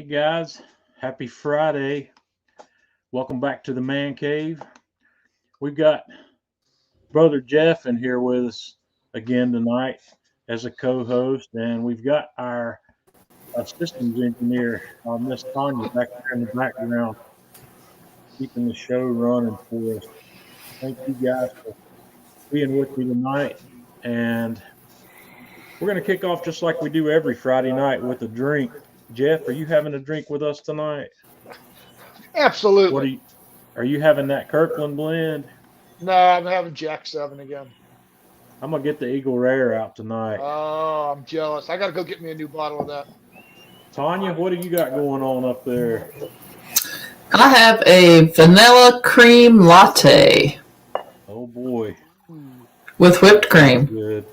Guys, happy Friday. Welcome back to the Man Cave. We've got Brother Jeff in here with us again tonight as a co host, and we've got our systems engineer, Miss Tanya, back there in the background, keeping the show running for us. Thank you guys for being with me tonight. And we're going to kick off just like we do every Friday night with a drink. Jeff, are you having a drink with us tonight? Absolutely. Are you having that Kirkland blend? No, I'm having Jack 7 again. I'm gonna get the Eagle Rare out tonight. Oh, I'm jealous. I got to go get me a new bottle of that. Tanya, what do you got going on up there? I have a vanilla cream latte Oh boy, with whipped cream. good.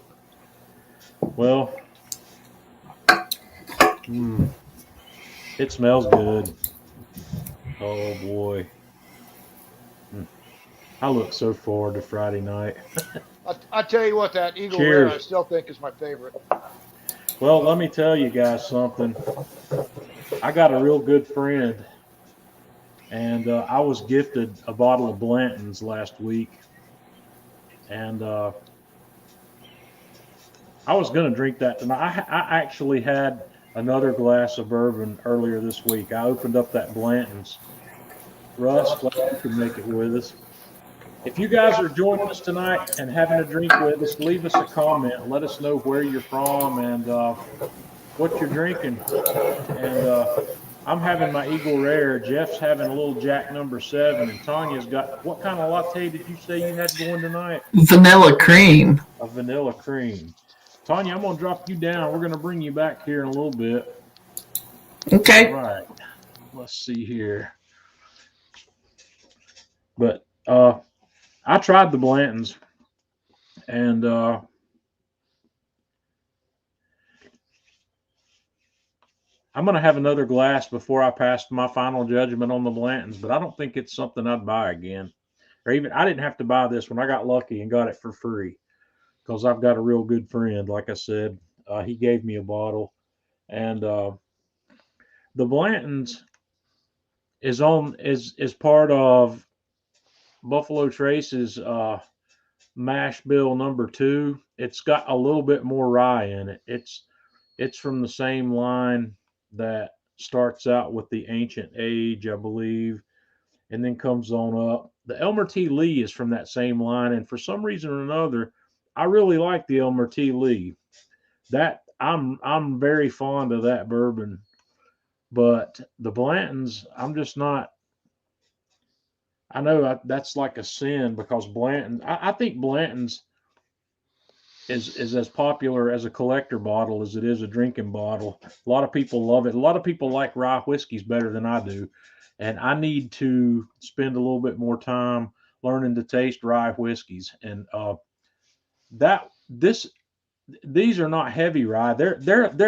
Well, it smells good. Oh boy, I look so forward to Friday night. I tell you what, that Eagle Cheers. Rare I still think is my favorite. Well, let me tell you guys something. I got a real good friend, and I was gifted a bottle of Blantons last week, and I was going to drink that tonight. I actually had another glass of bourbon earlier this week. I opened up that Blantons. Russ, glad you could make it with us. If you guys are joining us tonight and having a drink with us, leave us a comment. Let us know where you're from and what you're drinking. And I'm having my Eagle Rare. Jeff's having a little Jack number 7. And Tanya's got, what kind of latte did you say you had going tonight? Vanilla cream. A vanilla cream. Tanya, I'm going to drop you down. We're going to bring you back here in a little bit. Okay. All right. Let's see here. But I tried the Blantons, and I'm going to have another glass before I pass my final judgment on the Blantons, but I don't think it's something I'd buy again. Or even, I didn't have to buy this one. I got lucky and got it for free because I've got a real good friend. Like I said, he gave me a bottle, and the Blantons is part of Buffalo Trace's mash bill number 2. It's got a little bit more rye in it. It's from the same line that starts out with the Ancient Age, I believe, and then comes on up. The Elmer T. Lee is from that same line, and for some reason or another, I really like the Elmer T. Lee. That I'm very fond of that bourbon, but the Blantons, I'm just not. I know that's like a sin because Blanton. I think Blanton's is as popular as a collector bottle as it is a drinking bottle. A lot of people love it. A lot of people like rye whiskeys better than I do, and I need to spend a little bit more time learning to taste rye whiskeys. And these are not heavy rye. They're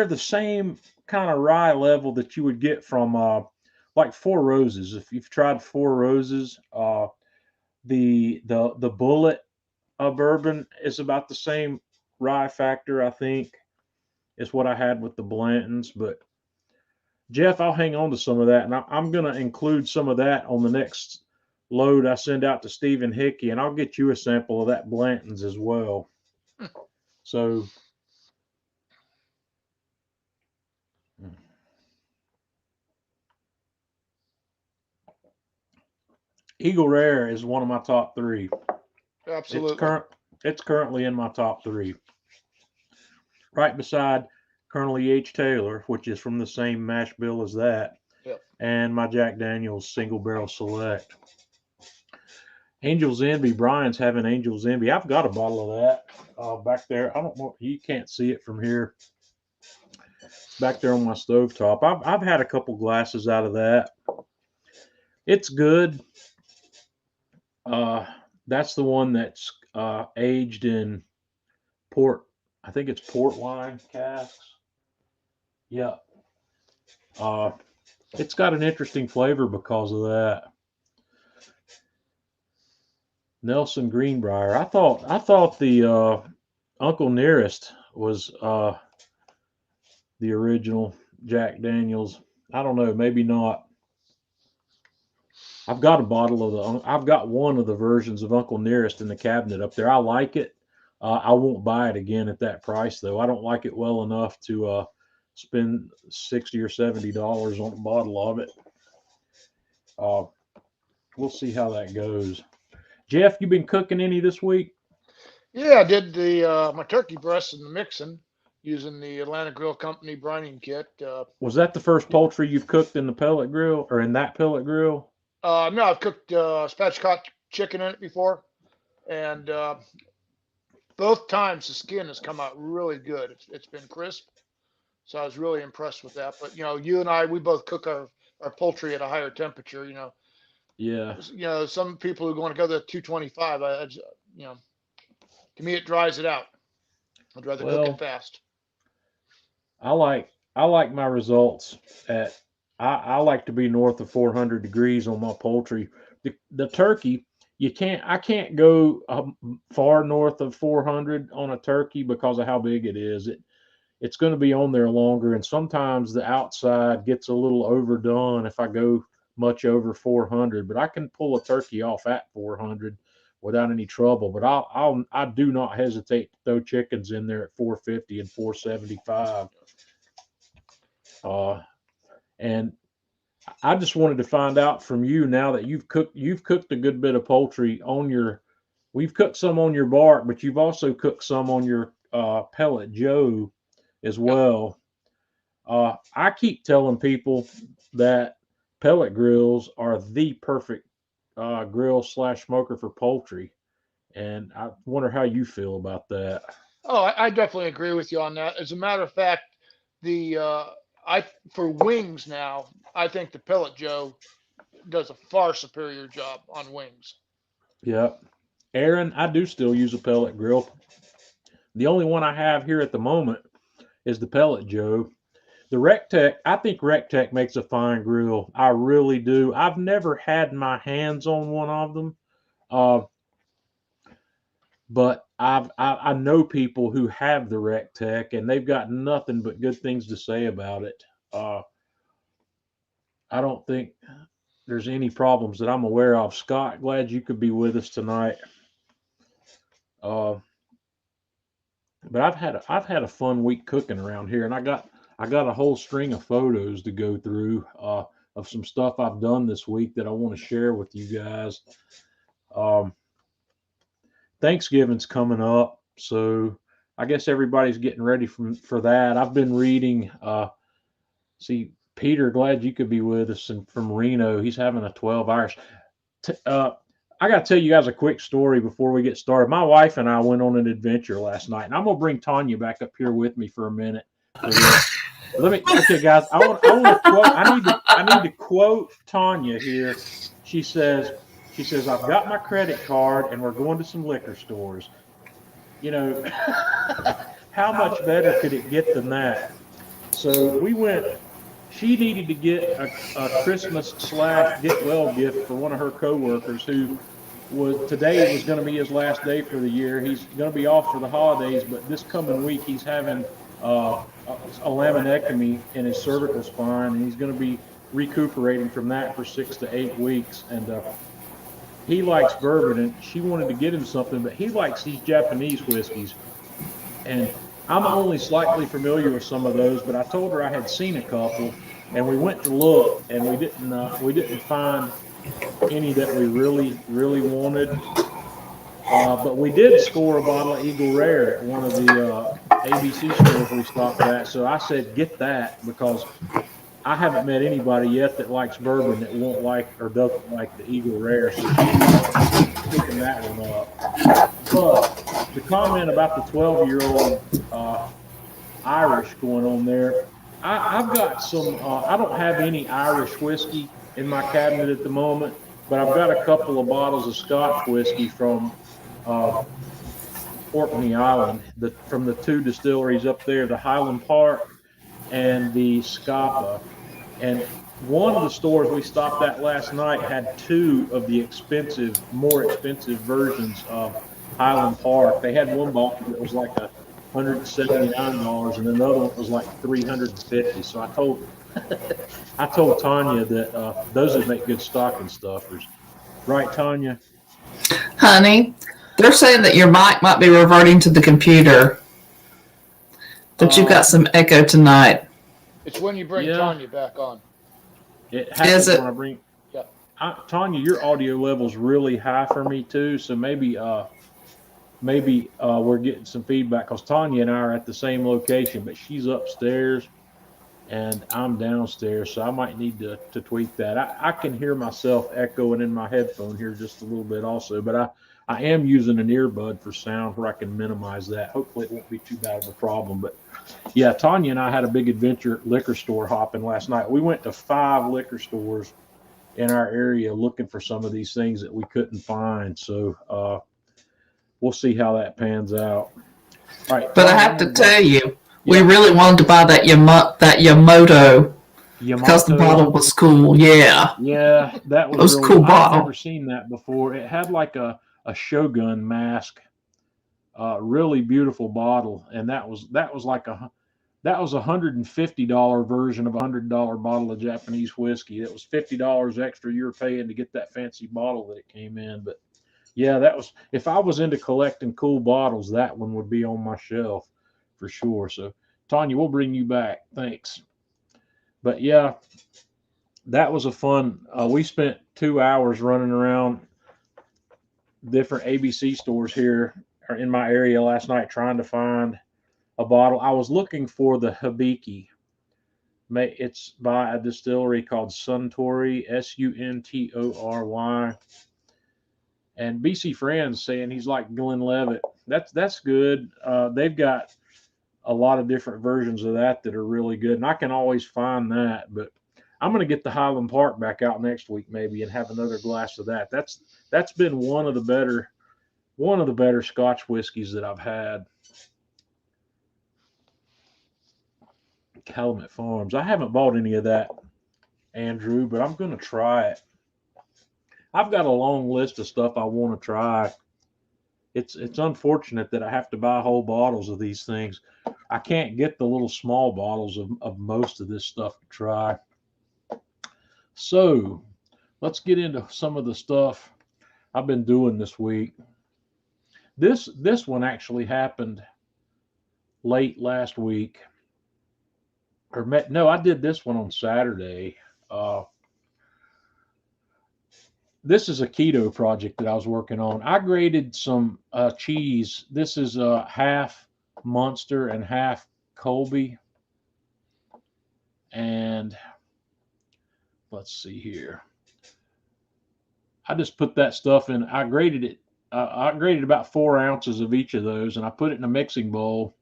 the same kind of rye level that you would get from like Four Roses. If you've tried Four Roses, the Bullet bourbon is about the same rye factor, I think, is what I had with the Blantons. But Jeff, I'll hang on to some of that, and I'm going to include some of that on the next load I send out to Stephen Hickey, and I'll get you a sample of that Blantons as well. So. Eagle Rare is one of my top 3. Absolutely. It's currently in my top 3. Right beside Colonel E.H. Taylor, which is from the same mash bill as that, Yep. and my Jack Daniel's Single Barrel Select. Angel's Envy, Brian's having Angel's Envy. I've got a bottle of that back there. I don't know, you can't see it from here. It's back there on my stovetop. I've had a couple glasses out of that. It's good. That's the one that's aged in port. I think it's port wine casks. Yeah. It's got an interesting flavor because of that. Nelson Greenbrier. I thought the Uncle Nearest was the original Jack Daniels. I don't know, maybe not. I've got I've got one of the versions of Uncle Nearest in the cabinet up there. I like it. I won't buy it again at that price though. I don't like it well enough to spend $60 or $70 on a bottle of it. Uh, we'll see how that goes. Jeff, you been cooking any this week? Yeah, I did the my turkey breasts in the mixing using the Atlanta Grill Company brining kit. Was that the first poultry you've cooked in the pellet grill or in that pellet grill? No, I've cooked spatchcock chicken in it before, and both times the skin has come out really good. It's been crisp, so I was really impressed with that. But you and I, we both cook our poultry at a higher temperature. Yeah. Some people who want to go to 225, to me it dries it out. I'd rather cook it fast. I like my results at I like to be north of 400 degrees on my poultry. The turkey, I can't go far north of 400 on a turkey because of how big it is. It's going to be on there longer, and sometimes the outside gets a little overdone if I go much over 400. But I can pull a turkey off at 400 without any trouble. But I do not hesitate to throw chickens in there at 450 and 475. And I just wanted to find out from you now that you've cooked a good bit of poultry we've cooked some on your bark, but you've also cooked some on your pellet Joe as well. I keep telling people that pellet grills are the perfect grill / smoker for poultry. And I wonder how you feel about that. Oh, I definitely agree with you on that. As a matter of fact, the I for wings now, I think the Pellet Joe does a far superior job on wings. Yeah. Aaron, I do still use a pellet grill. The only one I have here at the moment is the Pellet Joe. The Rectech, I think Rectech makes a fine grill. I really do. I've never had my hands on one of them. Uh, but I know people who have the Rectech and they've got nothing but good things to say about it. I don't think there's any problems that I'm aware of. Scott, glad you could be with us tonight. But I've had a fun week cooking around here, and I got a whole string of photos to go through of some stuff I've done this week that I want to share with you guys. Thanksgiving's coming up, so I guess everybody's getting ready for that. I've been reading. See, Peter, glad you could be with us, and from Reno, he's having a 12 hours. I got to tell you guys a quick story before we get started. My wife and I went on an adventure last night, and I'm gonna bring Tanya back up here with me for a minute. Okay, guys, I want to quote. I need to quote Tanya here. She says, "I've got my credit card, and we're going to some liquor stores." How much better could it get than that? So we went. She needed to get a Christmas / get well gift for one of her coworkers who today was going to be his last day for the year. He's going to be off for the holidays, but this coming week he's having a laminectomy in his cervical spine, and he's going to be recuperating from that for 6 to 8 weeks. And he likes bourbon, and she wanted to get him something, but he likes these Japanese whiskeys. And I'm only slightly familiar with some of those, but I told her I had seen a couple, and we went to look, and we didn't find any that we really wanted. But we did score a bottle of Eagle Rare at one of the ABC stores we stopped at. So I said, get that, because I haven't met anybody yet that likes bourbon that won't like or doesn't like the Eagle Rare. So she's picking that one up. But the comment about the 12-year-old Irish going on there, I've got some, I don't have any Irish whiskey in my cabinet at the moment, but I've got a couple of bottles of Scotch whiskey from Orkney Island, from the 2 distilleries up there, the Highland Park and the Scapa. And one of the stores we stopped at last night had 2 of the more expensive versions of Highland Park. They had one bottle that was like $179, and another one was like $350. So I told I told Tanya that those would make good stocking stuffers. Right, Tanya? Honey, they're saying that your mic might be reverting to the computer. That you've got some echo tonight. It's when you bring Yeah, Tanya back on. it Is happens when it? I bring Yeah. Tanya. Your audio level's really high for me too, so maybe we're getting some feedback because Tanya and I are at the same location, but she's upstairs and I'm downstairs, so I might need to tweak that. I can hear myself echoing in my headphone here just a little bit also, but I am using an earbud for sound where I can minimize that. Hopefully it won't be too bad of a problem. But yeah, Tanya and I had a big adventure liquor store hopping last night. We went to 5 liquor stores in our area looking for some of these things that we couldn't find. So we'll see how that pans out. All right, But I Tanya, have I'm to gonna go. tell you, we Yeah, really wanted to buy that Yamoto because the Yamato. bottle was cool. Yeah, Yeah, that it was was a really. cool I'd never bottle. seen that before. It had like a Shogun mask, really beautiful bottle, and that was like that was $150 version of $100 bottle of Japanese whiskey. It was $50 extra you're paying to get that fancy bottle that it came in. But yeah, that was if I was into collecting cool bottles, that one would be on my shelf for sure. So Tanya, we'll bring you back. Thanks. But yeah, that was a fun. We spent 2 hours running around different ABC stores here or in my area last night trying to find a bottle. I was looking for the Hibiki. It's by a distillery called Suntory, Suntory. And BC Friends saying he's like Glenlivet. That's good. They've got a lot of different versions of that are really good, and I can always find that. But I'm going to get the Highland Park back out next week maybe and have another glass of that. That's been one of the better Scotch whiskeys that I've had. Calumet Farms. I haven't bought any of that, Andrew, but I'm going to try it. I've got a long list of stuff I want to try. It's unfortunate that I have to buy whole bottles of these things. I can't get the little small bottles of most of this stuff to try. So let's get into some of the stuff I've been doing this week. This one actually happened late last week. No, I did this one on Saturday. Uh, this is a keto project that I was working on. I graded some cheese. This is half Munster and half Colby. And let's see here. I just put that stuff in. I graded it. I graded about 4 ounces of each of those, and I put it in a mixing bowl,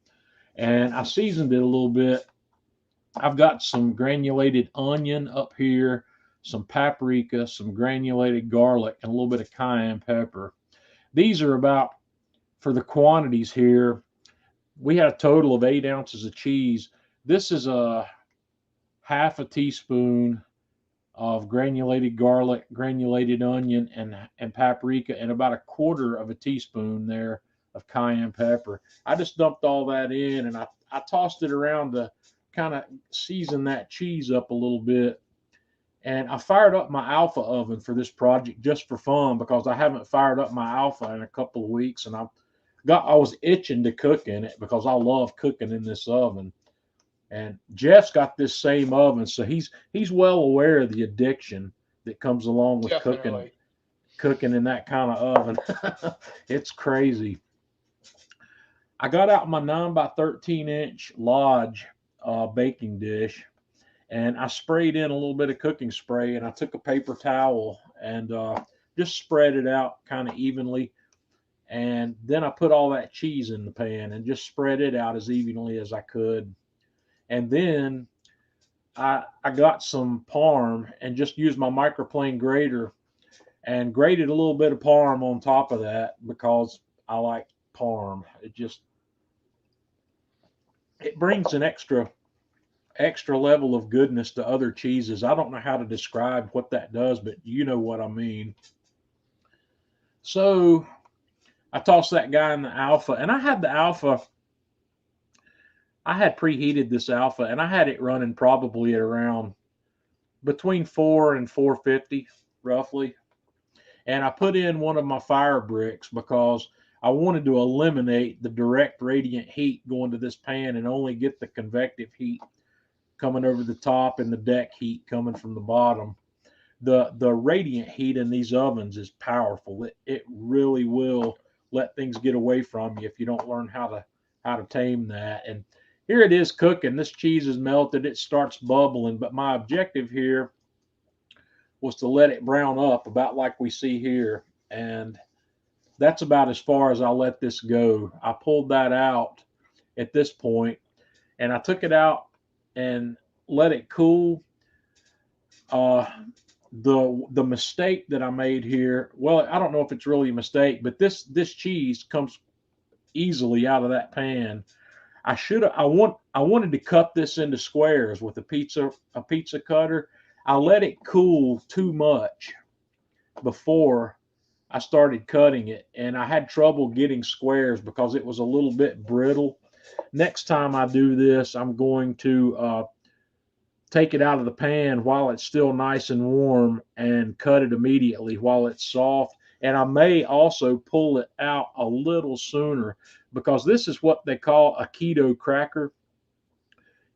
and I seasoned it a little bit. I've got some granulated onion up here, some paprika, some granulated garlic, and a little bit of cayenne pepper. These are about, for the quantities here, we had a total of 8 ounces of cheese. This is a half a teaspoon of granulated garlic, granulated onion, and paprika, and about a quarter of a teaspoon there of cayenne pepper. I just dumped all that in, and I tossed it around to kind of season that cheese up a little bit. And I fired up my Alpha oven for this project just for fun because I haven't fired up my Alpha in a couple of weeks, and I was itching to cook in it because I love cooking in this oven. And Jeff's got this same oven, so he's well aware of the addiction that comes along with Definitely. cooking in that kind of oven. It's crazy. I got out my 9 by 13 inch Lodge baking dish, and I sprayed in a little bit of cooking spray, and I took a paper towel and just spread it out kind of evenly. And then I put all that cheese in the pan and just spread it out as evenly as I could. And then I got some Parm and just used my microplane grater and grated a little bit of Parm on top of that because I like Parm. It brings an extra level of goodness to other cheeses. I don't know how to describe what that does, but you know what I mean. So I tossed that guy in the Alpha, and I had the Alpha I had preheated this alpha and I had it running probably at around between 4 and 450 roughly. And I put in one of my fire bricks because I wanted to eliminate the direct radiant heat going to this pan and only get the convective heat coming over the top and the deck heat coming from the bottom. The radiant heat in these ovens is powerful. It really will let things get away from you if you don't learn how to tame that. And here it is cooking. This cheese is melted. It starts bubbling. But my objective here was to let it brown up about like we see here. And that's about as far as I'll let this go. I pulled that out at this point and I took it out and let it cool. The mistake that I made here, well, I don't know if it's really a mistake, but this cheese comes easily out of that pan. I wanted to cut this into squares with a pizza cutter. I let it cool too much before I started cutting it, and I had trouble getting squares because it was a little bit brittle. Next time I do this, I'm going to take it out of the pan while it's still nice and warm and cut it immediately while it's soft. And I may also pull it out a little sooner because this is what they call a keto cracker.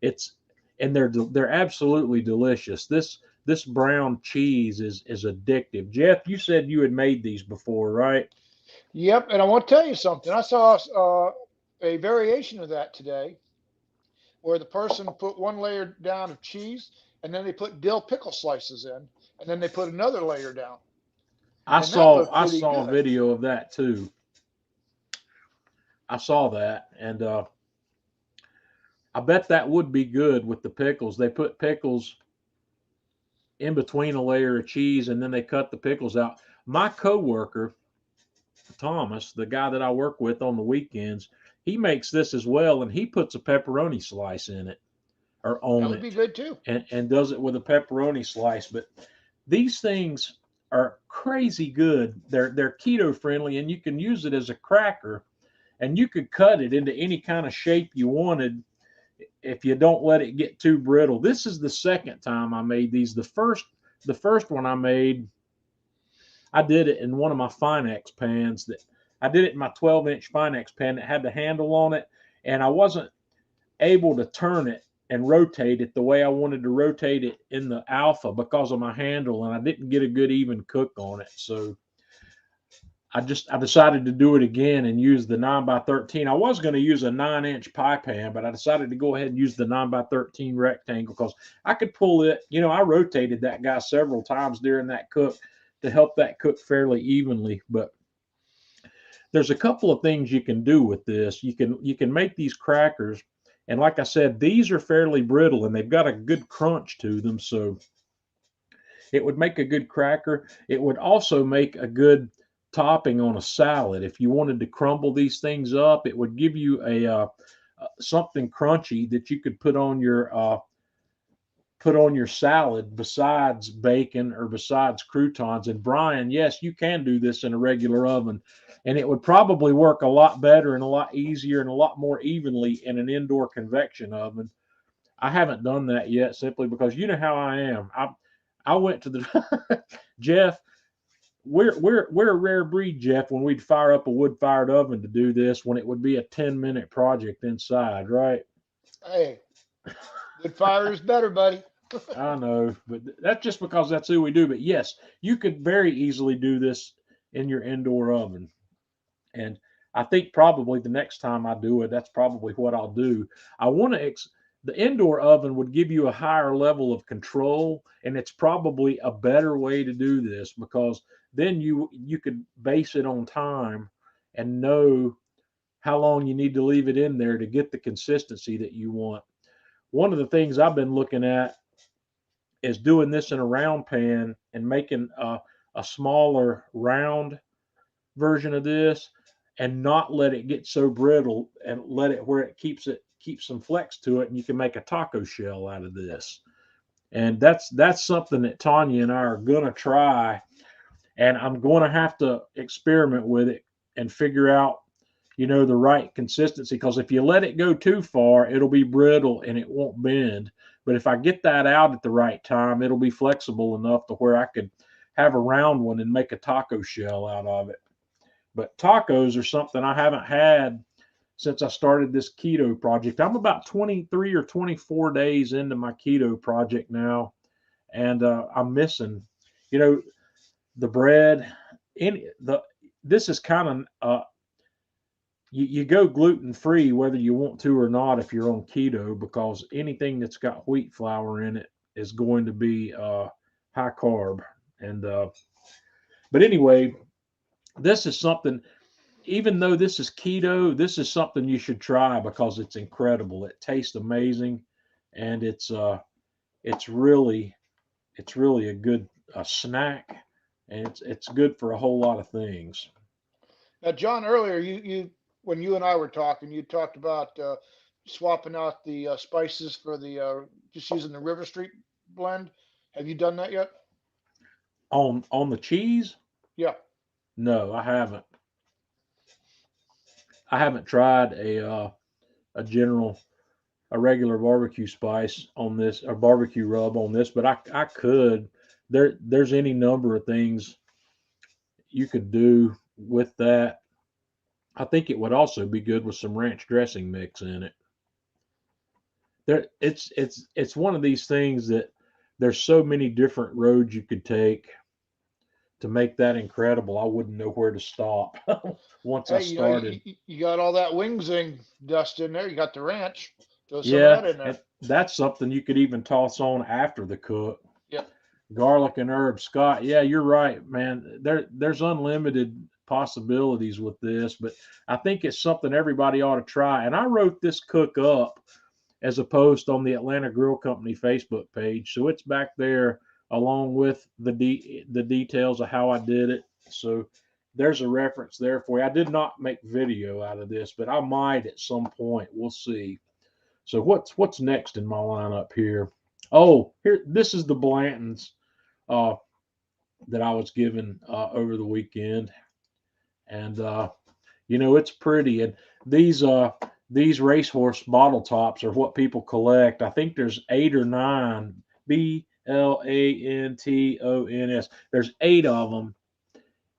They're absolutely delicious. This brown cheese is addictive. Jeff, you said you had made these before, right? Yep, and I want to tell you something. I saw a variation of that today, where the person put one layer down of cheese, and then they put dill pickle slices in, and then they put another layer down. I And that saw looked I pretty saw a good. video of that too. I saw that, and I bet that would be good with the pickles. They put pickles in between a layer of cheese, and then they cut the pickles out. My coworker Thomas, the guy that I work with on the weekends, he makes this as well, and he puts a pepperoni slice in it or That on would be it, good too. and does it with a pepperoni slice. But these things are crazy good. They're keto friendly, and you can use it as a cracker, and you could cut it into any kind of shape you wanted if you don't let it get too brittle. This is the second time I made these. The first one I made, I did it in one of my Finex pans. That I did it in my 12-inch Finex pan that had the handle on it, and I wasn't able to turn it and rotate it the way I wanted to rotate it in the Alpha because of my handle, and I didn't get a good even cook on it. So I decided to do it again and use the 9x13. I was going to use a 9-inch pie pan, but I decided to go ahead and use the 9x13 rectangle because I could pull it. I rotated that guy several times during that cook to help that cook fairly evenly. But there's a couple of things you can do with this. You can make these crackers, and like I said, these are fairly brittle and they've got a good crunch to them. So it would make a good cracker. It would also make a good topping on a salad. If you wanted to crumble these things up, it would give you a something crunchy that you could put on your salad besides bacon or besides croutons. And Brian, yes, you can do this in a regular oven, and it would probably work a lot better and a lot easier and a lot more evenly in an indoor convection oven. I haven't done that yet simply because you know how I am. I went to the Jeff. We're a rare breed, Jeff, when we'd fire up a wood-fired oven to do this when it would be a 10-minute project inside, right? Hey, good fire is better, buddy. I know, but that's just because that's who we do. But yes, you could very easily do this in your indoor oven. And I think probably the next time I do it, that's probably what I'll do. I want to, the indoor oven would give you a higher level of control, and it's probably a better way to do this because then you could base it on time and know how long you need to leave it in there to get the consistency that you want. One of the things I've been looking at is doing this in a round pan and making a smaller round version of this and not let it get so brittle and let it where it keeps some flex to it, and you can make a taco shell out of this. And that's something that Tanya and I are gonna try, and I'm going to have to experiment with it and figure out the right consistency. Because if you let it go too far, it'll be brittle and it won't bend. But if I get that out at the right time, it'll be flexible enough to where I could have a round one and make a taco shell out of it. But tacos are something I haven't had since I started this keto project. I'm about 23 or 24 days into my keto project now, and I'm missing, the bread. This is kind of you go gluten free whether you want to or not if you're on keto, because anything that's got wheat flour in it is going to be high carb. And but anyway, this is something. Even though this is keto, this is something you should try because it's incredible. It tastes amazing, and it's really a good snack, and it's good for a whole lot of things. Now, John, earlier you when you and I were talking, you talked about swapping out the spices for the just using the River Street blend. Have you done that yet? On the cheese, Yeah. no, I haven't. I haven't tried a general a regular barbecue spice on this, or barbecue rub on this, but I could. There's any number of things you could do with that. I think it would also be good with some ranch dressing mix in it. It's one of these things that there's so many different roads you could take to make that incredible. I wouldn't know where to stop once I Hey, started. you got all that wing zing dust in there. You got the ranch. Throw some of Yeah, that in and there. that's something you could even toss on after the cook. Yep. Garlic and herb, Scott. Yeah, you're right, man. There's unlimited possibilities with this, but I think it's something everybody ought to try. And I wrote this cook up as a post on the Atlanta Grill Company Facebook page, so it's back there along with the details of how I did it. So there's a reference there for you. I did not make video out of this, but I might at some point. We'll see. So what's next in my lineup here? Oh, here, this is the Blantons uh, that I was given over the weekend, and it's pretty. And these racehorse bottle tops are what people collect. I think there's 8 or 9. Blantons. There's 8 of them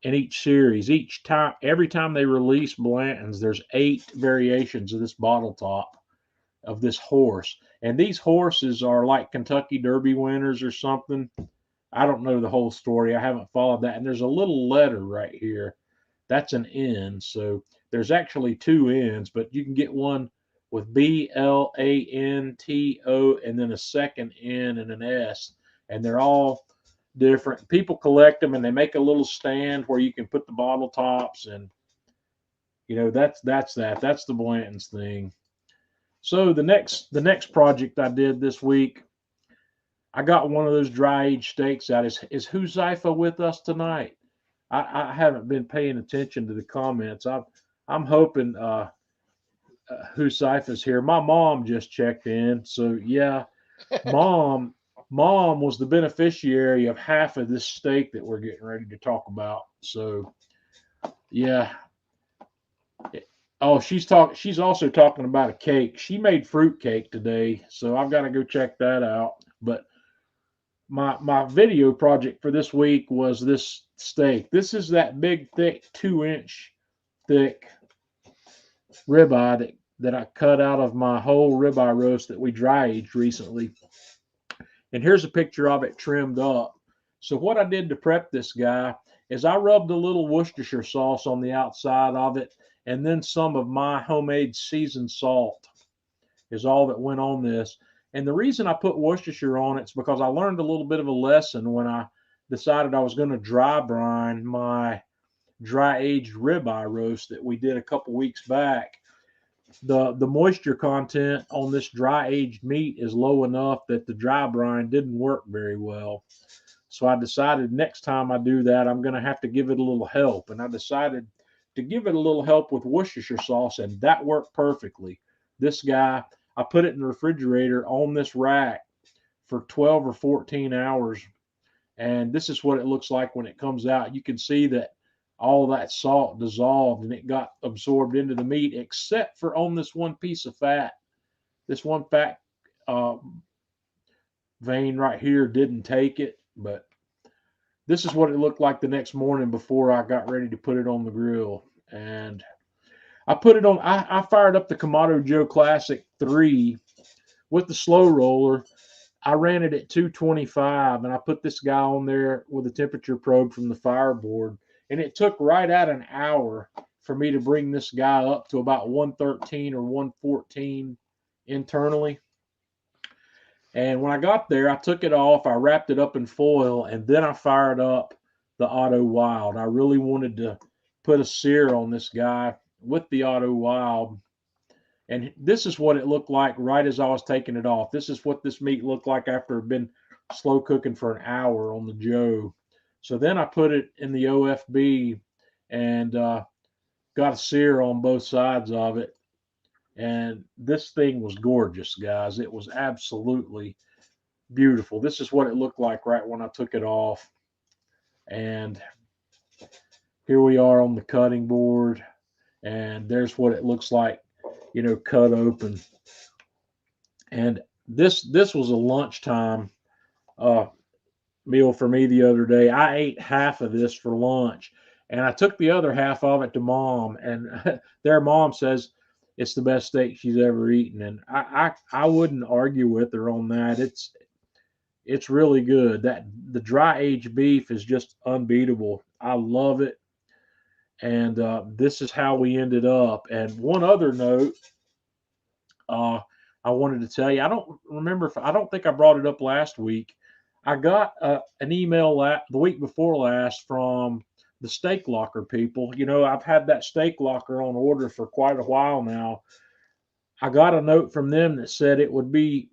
in each series. Every time they release Blantons, there's 8 variations of this bottle top of this horse. And these horses are like Kentucky Derby winners or something. I don't know the whole story. I haven't followed that. And there's a little letter right here. That's an N. So there's actually 2 N's, but you can get one with Blanto and then a second N and an S. And they're all different. People collect them and they make a little stand where you can put the bottle tops. And, that's that. That's the Blantons thing. So the next project I did this week, I got one of those dry aged steaks out. Is Huzifa with us tonight? I haven't been paying attention to the comments. I'm hoping Huzifa's here. My mom just checked in, so yeah, mom was the beneficiary of half of this steak that we're getting ready to talk about. So yeah. Oh, she's also talking about a cake. She made fruit cake today, so I've got to go check that out. But my video project for this week was this steak. This is that big, thick, 2-inch thick ribeye that I cut out of my whole ribeye roast that we dry aged recently. And here's a picture of it trimmed up. So what I did to prep this guy is I rubbed a little Worcestershire sauce on the outside of it, and then some of my homemade seasoned salt is all that went on this. And the reason I put Worcestershire on it is because I learned a little bit of a lesson when I decided I was going to dry brine my dry aged ribeye roast that we did a couple weeks back. The moisture content on this dry aged meat is low enough that the dry brine didn't work very well. So I decided next time I do that, I'm going to have to give it a little help. And I decided to give it a little help with Worcestershire sauce, and that worked perfectly. This guy, I put it in the refrigerator on this rack for 12 or 14 hours. And this is what it looks like when it comes out. You can see that all that salt dissolved and it got absorbed into the meat, except for on this one piece of fat. This one fat uh, vein right here didn't take it, but this is what it looked like the next morning before I got ready to put it on the grill. And I put it on, I fired up the Kamado Joe Classic 3 with the slow roller. I ran it at 225 and I put this guy on there with a temperature probe from the fireboard. And it took right at an hour for me to bring this guy up to about 113 or 114 internally. And when I got there, I took it off, I wrapped it up in foil, and then I fired up the Auto Wild. I really wanted to put a sear on this guy with the Auto Wild. And this is what it looked like right as I was taking it off. This is what this meat looked like after it had been slow cooking for an hour on the Joe. So then I put it in the OFB and got a sear on both sides of it. And this thing was gorgeous, guys. It was absolutely beautiful. This is what it looked like right when I took it off. And here we are on the cutting board. And there's what it looks like, you know, cut open. And this was a lunchtime meal for me the other day. I ate half of this for lunch. And I took the other half of it to Mom. And their mom says, it's the best steak she's ever eaten, and I wouldn't argue with her on that. It's really good. That the dry aged beef is just unbeatable. I love it, and this is how we ended up. And one other note, I wanted to tell you. I don't think I brought it up last week. I got an email the week before last from the steak locker people. You know, I've had that steak locker on order for quite a while now. I got a note from them that said it would be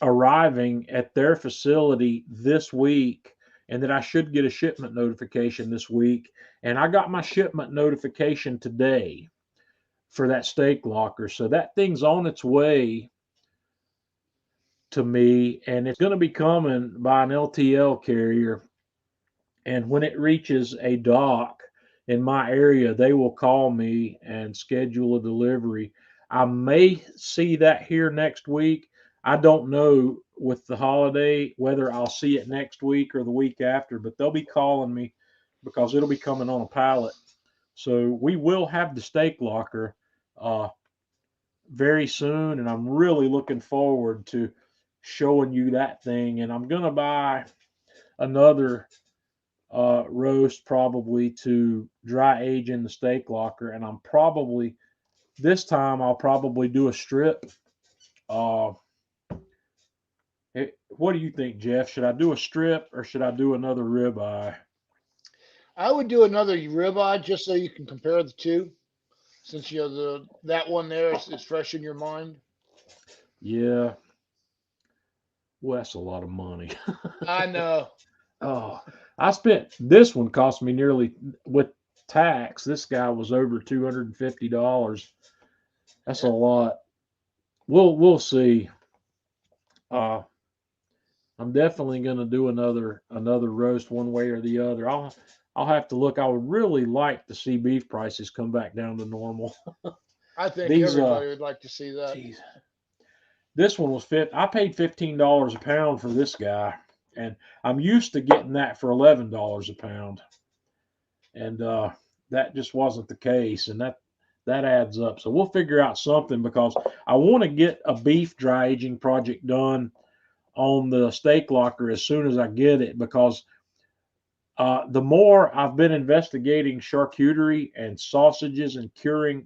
arriving at their facility this week and that I should get a shipment notification this week. And I got my shipment notification today for that steak locker. So that thing's on its way to me, and it's going to be coming by an LTL carrier. And when it reaches a dock in my area, they will call me and schedule a delivery. I may see that here next week. I don't know with the holiday whether I'll see it next week or the week after, but they'll be calling me because it'll be coming on a pallet. So we will have the steak locker very soon, and I'm really looking forward to showing you that thing. And I'm going to buy another roast probably to dry age in the steak locker, and this time I'll probably do a strip. What do you think, Jeff? Should I do a strip or should I do another ribeye? I would do another ribeye just so you can compare the two, since you know that one there is fresh in your mind. Yeah. Well, that's a lot of money. I know. Oh, this one cost me nearly, with tax, this guy was over $250. That's a lot. We'll see. I'm definitely going to do another roast one way or the other. I'll have to look. I would really like to see beef prices come back down to normal. I think everybody would like to see that. Geez. This one was I paid $15 a pound for this guy, and I'm used to getting that for $11 a pound, and that just wasn't the case, and that adds up. So we'll figure out something, because I want to get a beef dry aging project done on the steak locker as soon as I get it, because the more I've been investigating charcuterie and sausages and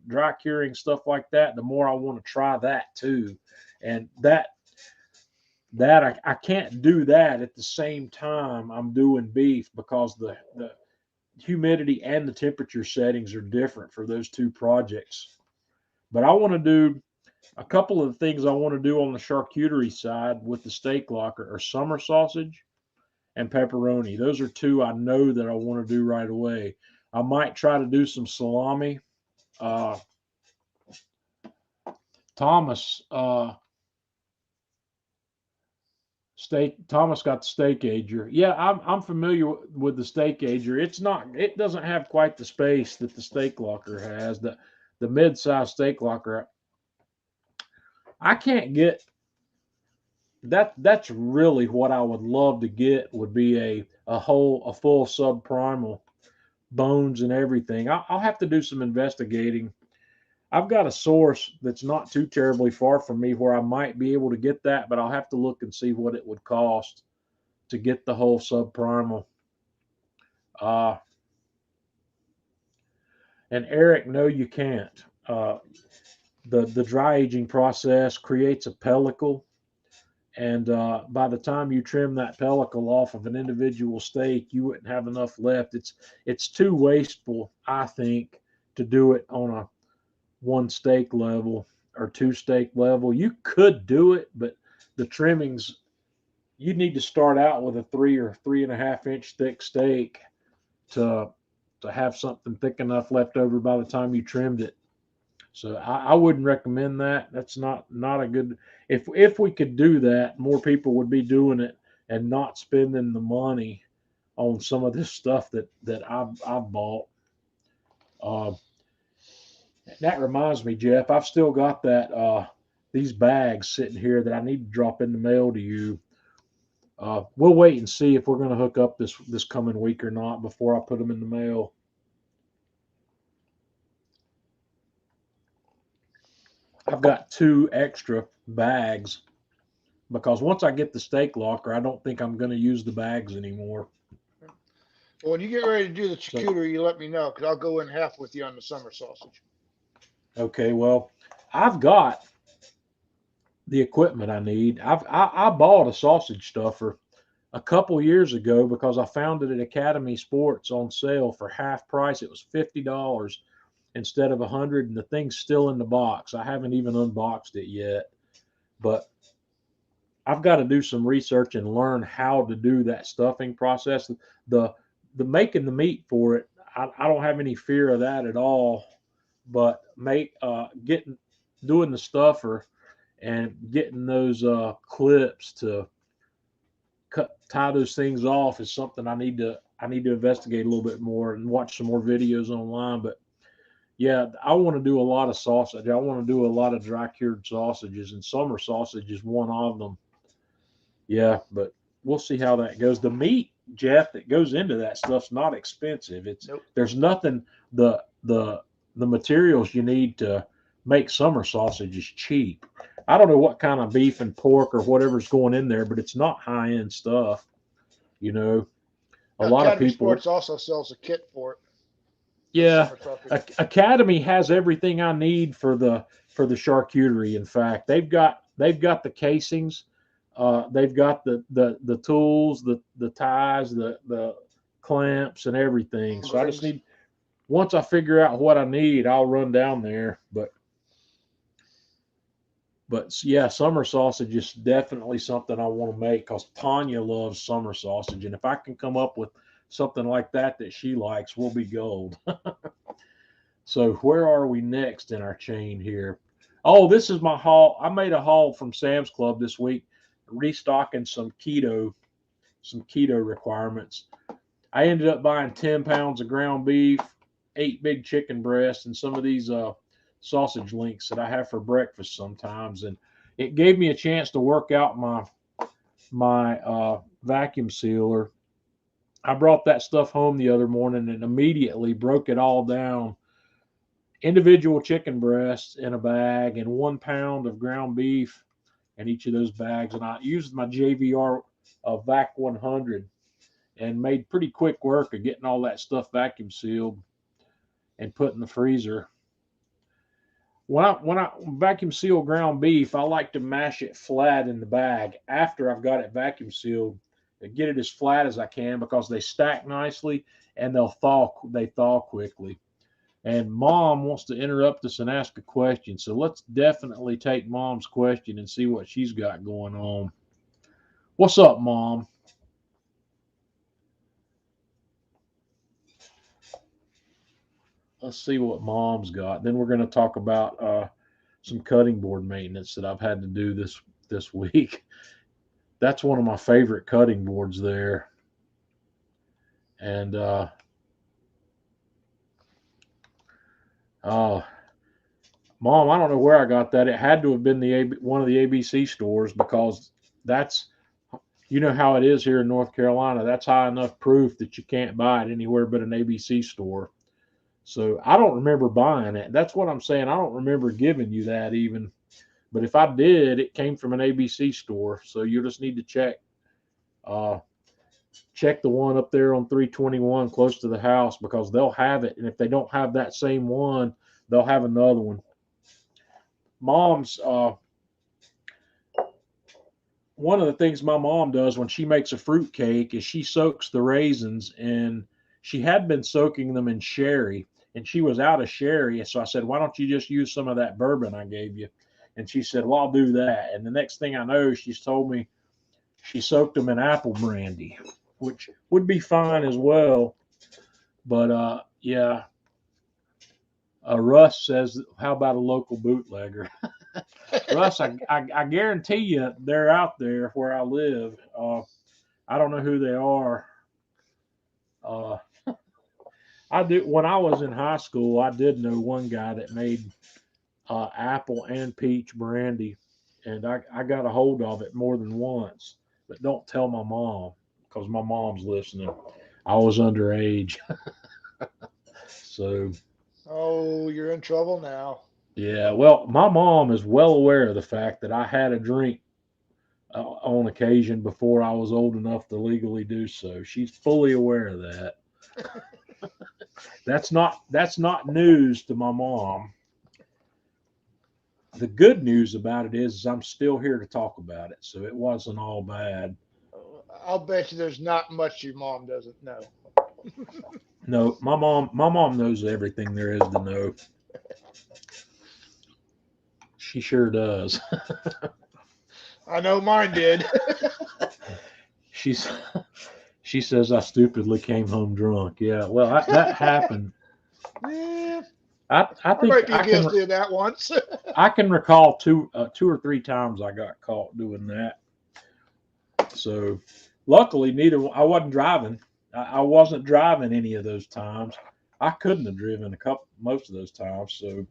dry curing stuff like that, the more I want to try that too. And that I can't do that at the same time I'm doing beef, because the humidity and the temperature settings are different for those two projects. But I want to do a couple of the things I want to do on the charcuterie side with the steak locker are summer sausage and pepperoni. Those are two I know that I want to do right away. I might try to do some salami. Thomas Thomas got the steak ager. Yeah, I'm familiar with the steak ager. It doesn't have quite the space that the steak locker has. The mid-size steak locker. I can't get that. That's really what I would love to get, would be a full subprimal, bones and everything. I'll have to do some investigating. I've got a source that's not too terribly far from me where I might be able to get that, but I'll have to look and see what it would cost to get the whole subprimal. And Eric, no, you can't. The dry aging process creates a pellicle, and by the time you trim that pellicle off of an individual steak, you wouldn't have enough left. It's too wasteful, I think, to do it on a one steak level or two steak level. You could do it, but the trimmings, you need to start out with a 3 or 3.5 inch thick steak to have something thick enough left over by the time you trimmed it. So I wouldn't recommend that. That's not a good. If we could do that, more people would be doing it and not spending the money on some of this stuff that I've bought. That reminds me, Jeff, I've still got these bags sitting here that I need to drop in the mail to you. We'll wait and see if we're going to hook up this coming week or not before I put them in the mail. I've got 2 extra bags because once I get the steak locker, I don't think I'm going to use the bags anymore. Well, when you get ready to do the charcuterie, you let me know, because I'll go in half with you on the summer sausage. Okay, well, I've got the equipment I need. I bought a sausage stuffer a couple years ago because I found it at Academy Sports on sale for half price. It was $50 instead of $100, and the thing's still in the box. I haven't even unboxed it yet, but I've got to do some research and learn how to do that stuffing process. The making the meat for it, I don't have any fear of that at all. But doing the stuffer and getting those clips to tie those things off is something I need to investigate a little bit more and watch some more videos online. But yeah, I want to do a lot of sausage. I want to do a lot of dry cured sausages, and summer sausage is one of them. Yeah, but we'll see how that goes. The meat, Jeff, that goes into that stuff's not expensive. There's nothing. The materials you need to make summer sausage is cheap. I don't know what kind of beef and pork or whatever's going in there, but it's not high end stuff. A lot Academy of people. Sports also sells a kit for it. Yeah, Academy has everything I need for the charcuterie. In fact, they've got the casings, they've got the tools, the ties, the clamps, and everything. So I just need. Once I figure out what I need, I'll run down there. But yeah, summer sausage is definitely something I want to make because Tanya loves summer sausage, and if I can come up with something like that she likes, we'll be gold. So where are we next in our chain here? Oh, this is my haul. I made a haul from Sam's Club this week, restocking some keto requirements. I ended up buying 10 pounds of ground beef, 8 big chicken breasts, and some of these sausage links that I have for breakfast sometimes. And it gave me a chance to work out my vacuum sealer. I brought that stuff home the other morning and immediately broke it all down. Individual chicken breasts in a bag and 1 pound of ground beef in each of those bags. And I used my JVR Vac 100 and made pretty quick work of getting all that stuff vacuum sealed and put in the freezer. When I vacuum seal ground beef, I like to mash it flat in the bag after I've got it vacuum sealed. Get it as flat as I can because they stack nicely and they thaw quickly. And Mom wants to interrupt us and ask a question, so let's definitely take Mom's question and see what she's got going on. What's up, Mom? Let's see what Mom's got. Then we're going to talk about some cutting board maintenance that I've had to do this week. that's one of my favorite cutting boards there. And Mom, I don't know where I got that. It had to have been one of the ABC stores, because that's, you know how it is here in North Carolina. That's high enough proof that you can't buy it anywhere but an ABC store. So I don't remember buying it. That's what I'm saying. I don't remember giving you that even. But if I did, it came from an ABC store. So you just need to check. Check the one up there on 321 close to the house, because they'll have it. And if they don't have that same one, they'll have another one. Mom's one of the things my mom does when she makes a fruit cake is she soaks the raisins, and she had been soaking them in sherry, and she was out of sherry. So I said, why don't you just use some of that bourbon I gave you? And she said, well, I'll do that. And the next thing I know, she's told me she soaked them in apple brandy, which would be fine as well. But yeah, Russ says, how about a local bootlegger? Russ, I guarantee you they're out there where I live. I don't know who they are. I do. When I was in high school, I did know one guy that made apple and peach brandy, and I got a hold of it more than once. But don't tell my mom, because my mom's listening. I was underage. So. Oh, you're in trouble now. Yeah, well, my mom is well aware of the fact that I had a drink on occasion before I was old enough to legally do so. She's fully aware of that. That's not news to my mom. The good news about it is I'm still here to talk about it, so it wasn't all bad. I'll bet you there's not much your mom doesn't know. No, my mom knows everything there is to know. She sure does. I know mine did. She says I stupidly came home drunk. Yeah, well, that happened. Yeah, I think might be guilty of that once. I can recall two or three times I got caught doing that. So luckily, I wasn't driving. I wasn't driving any of those times. I couldn't have driven most of those times. So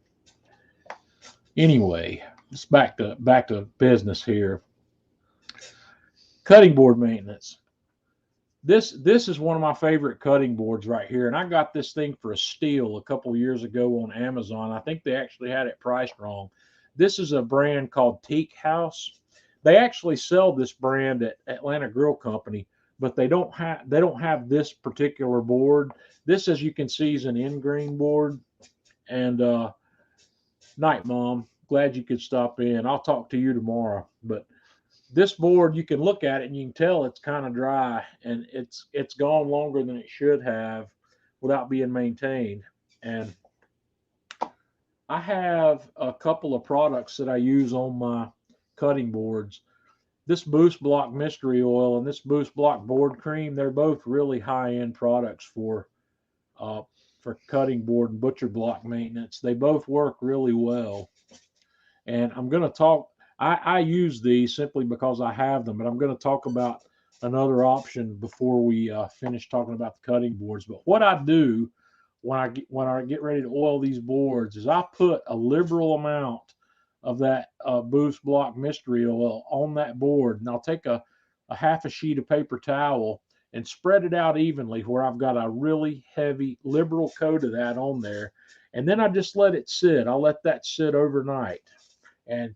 anyway, it's back to business here. Cutting board maintenance. This is one of my favorite cutting boards right here, and I got this thing for a steal a couple years ago on Amazon. I think they actually had it priced wrong. This is a brand called Teak House. They actually sell this brand at Atlanta Grill Company, but they don't have this particular board. This, as you can see, is an ingrain board. And night, Mom. Glad you could stop in. I'll talk to you tomorrow. But this board, you can look at it and you can tell it's kind of dry, and it's gone longer than it should have without being maintained. And I have a couple of products that I use on my cutting boards. This Boost Block Mystery Oil and this Boost Block Board Cream, they're both really high-end products for cutting board and butcher block maintenance. They both work really well. And I'm going to talk, I use these simply because I have them, but I'm going to talk about another option before we finish talking about the cutting boards. But what I do when I get ready to oil these boards is I put a liberal amount of that Boost Block Mystery Oil on that board, and I'll take a half a sheet of paper towel and spread it out evenly where I've got a really heavy liberal coat of that on there. And then I just let it sit. I'll let that sit overnight. And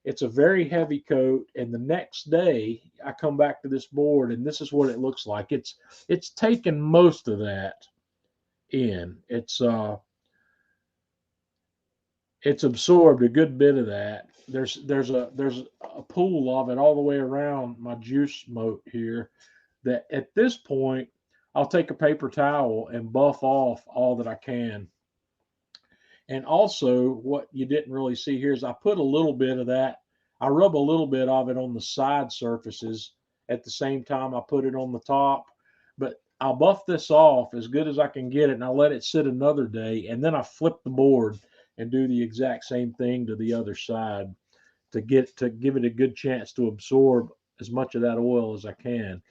it's a very heavy coat. And the next day I come back to this board, and this is what it looks like. It's taken most of that in. It's absorbed a good bit of that. There's a pool of it all the way around my juice moat here, that at this point I'll take a paper towel and buff off all that I can. And also, what you didn't really see here is I put a little bit of that. I rub a little bit of it on the side surfaces at the same time I put it on the top. But I'll buff this off as good as I can get it, and I'll let it sit another day, and then I flip the board and do the exact same thing to the other side to give it a good chance to absorb as much of that oil as I can.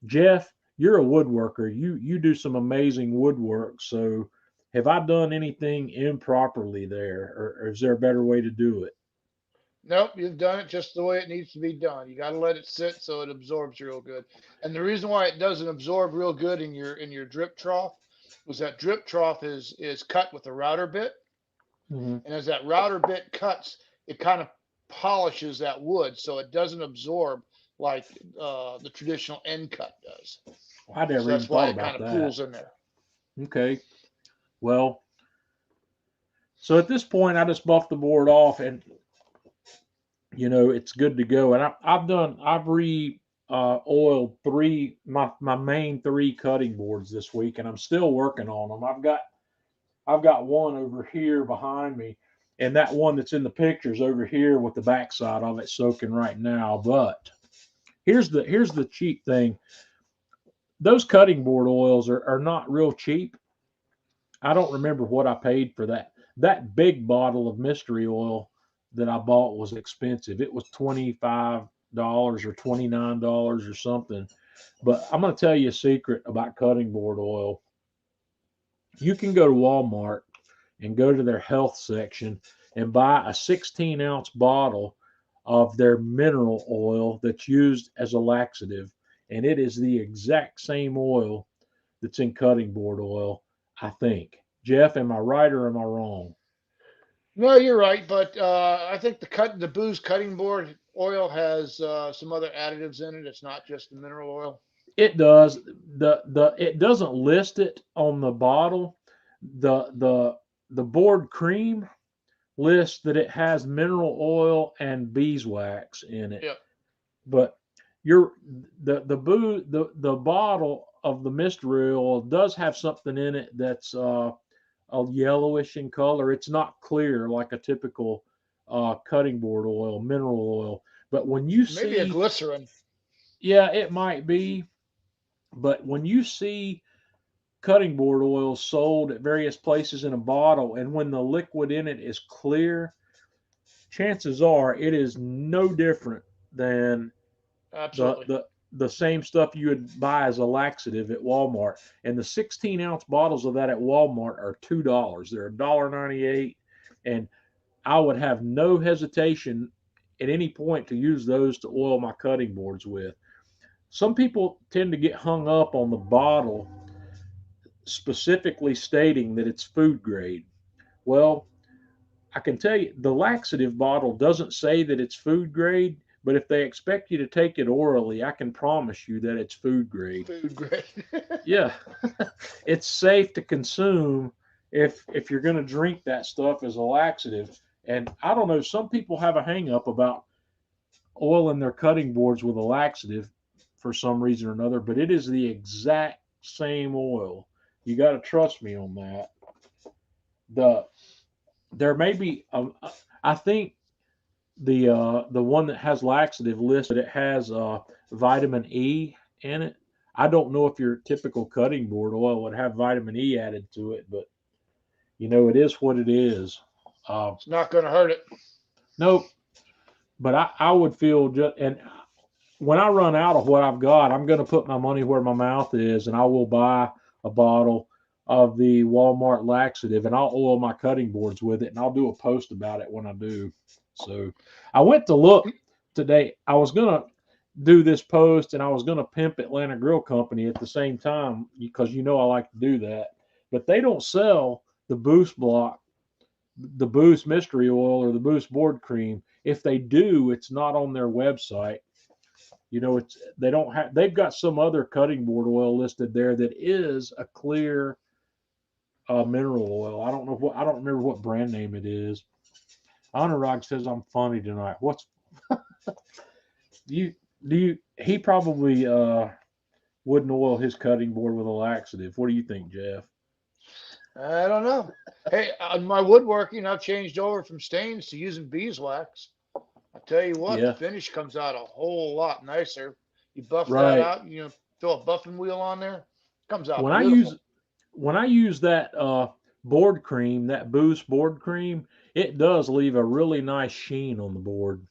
Jeff, you're a woodworker. You do some amazing woodwork. So have I done anything improperly there, or is there a better way to do it? Nope, you've done it just the way it needs to be done. You got to let it sit so it absorbs real good. And the reason why it doesn't absorb real good in your drip trough was that drip trough is cut with a router bit, Hmm. and as that router bit cuts, it kind of polishes that wood so it doesn't absorb like the traditional end cut does. I So never even that's why thought it kind about of that. pools in there. Okay. Well, so at this point, I just buffed the board off, and it's good to go. And I've re oiled my main three cutting boards this week, and I'm still working on them. I've got one over here behind me, and that one that's in the pictures over here with the backside of it soaking right now. But here's the cheap thing. Those cutting board oils are not real cheap. I don't remember what I paid for that. That big bottle of mystery oil that I bought was expensive. It was $25 or $29 or something. But I'm going to tell you a secret about cutting board oil. You can go to Walmart and go to their health section and buy a 16-ounce bottle of their mineral oil that's used as a laxative. And it is the exact same oil that's in cutting board oil, I think. Jeff, am I right or am I wrong? No, you're right, but I think the booze cutting board oil has some other additives in it. It's not just the mineral oil. It does. The it doesn't list it on the bottle. The board cream lists that it has mineral oil and beeswax in it. Yep, But you're the bottle of the mystery oil does have something in it that's a yellowish in color. It's not clear like a typical cutting board oil, mineral oil. But when you maybe a see, glycerin. yeah, it might be. But when you see cutting board oil sold at various places in a bottle, and when the liquid in it is clear, chances are it is no different than the Absolutely. the the same stuff you would buy as a laxative at Walmart. And the 16-ounce bottles of that at Walmart are $2. They're $1.98, and I would have no hesitation at any point to use those to oil my cutting boards with. Some people tend to get hung up on the bottle specifically stating that it's food grade. Well, I can tell you the laxative bottle doesn't say that it's food grade, but if they expect you to take it orally, I can promise you that it's food grade. Food grade. Yeah, it's safe to consume if you're going to drink that stuff as a laxative. And I don't know, some people have a hang up about oiling their cutting boards with a laxative for some reason or another, but it is the exact same oil. You got to trust me on that. The there may be I think the one that has laxative listed it has vitamin E in it. I don't know if your typical cutting board oil would have vitamin E added to it, but it is what it is. It's not going to hurt it. No, but I would feel just and when I run out of what I've got, I'm going to put my money where my mouth is, and I will buy a bottle of the Walmart laxative, and I'll oil my cutting boards with it, and I'll do a post about it when I do. So I went to look today. I was going to do this post, and I was going to pimp Atlanta Grill Company at the same time because I like to do that. But they don't sell the Boost block, the Boost mystery oil, or the Boost board cream. If they do, it's not on their website. It's they don't have. They've got some other cutting board oil listed there that is a clear mineral oil. I don't remember what brand name it is. Honorog says I'm funny tonight. What's you do you? He probably wouldn't oil his cutting board with a laxative. What do you think, Jeff? I don't know. Hey, on my woodworking, I've changed over from stains to using beeswax. I tell you what, the Yeah, finish comes out a whole lot nicer. You buff that right. out, throw a buffing wheel on there, comes out When I use beautiful. when I use that board cream, that Boost board cream, it does leave a really nice sheen on the board.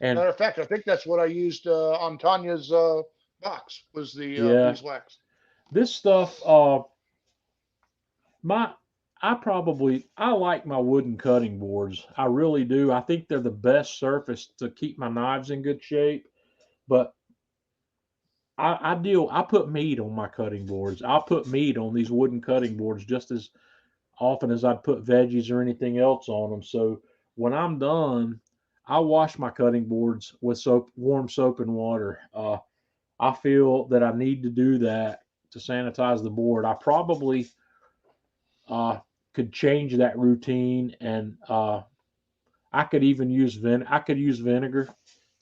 And Matter of fact, I think that's what I used on Tanya's box was the yeah, beeswax. this stuff, my I like my wooden cutting boards. I really do. I think they're the best surface to keep my knives in good shape. But I put meat on my cutting boards. I'll put meat on these wooden cutting boards just as often as I'd put veggies or anything else on them. So when I'm done, I wash my cutting boards with warm soap and water. I feel that I need to do that to sanitize the board. I probably uh, could change that routine, and I could even use I could use vinegar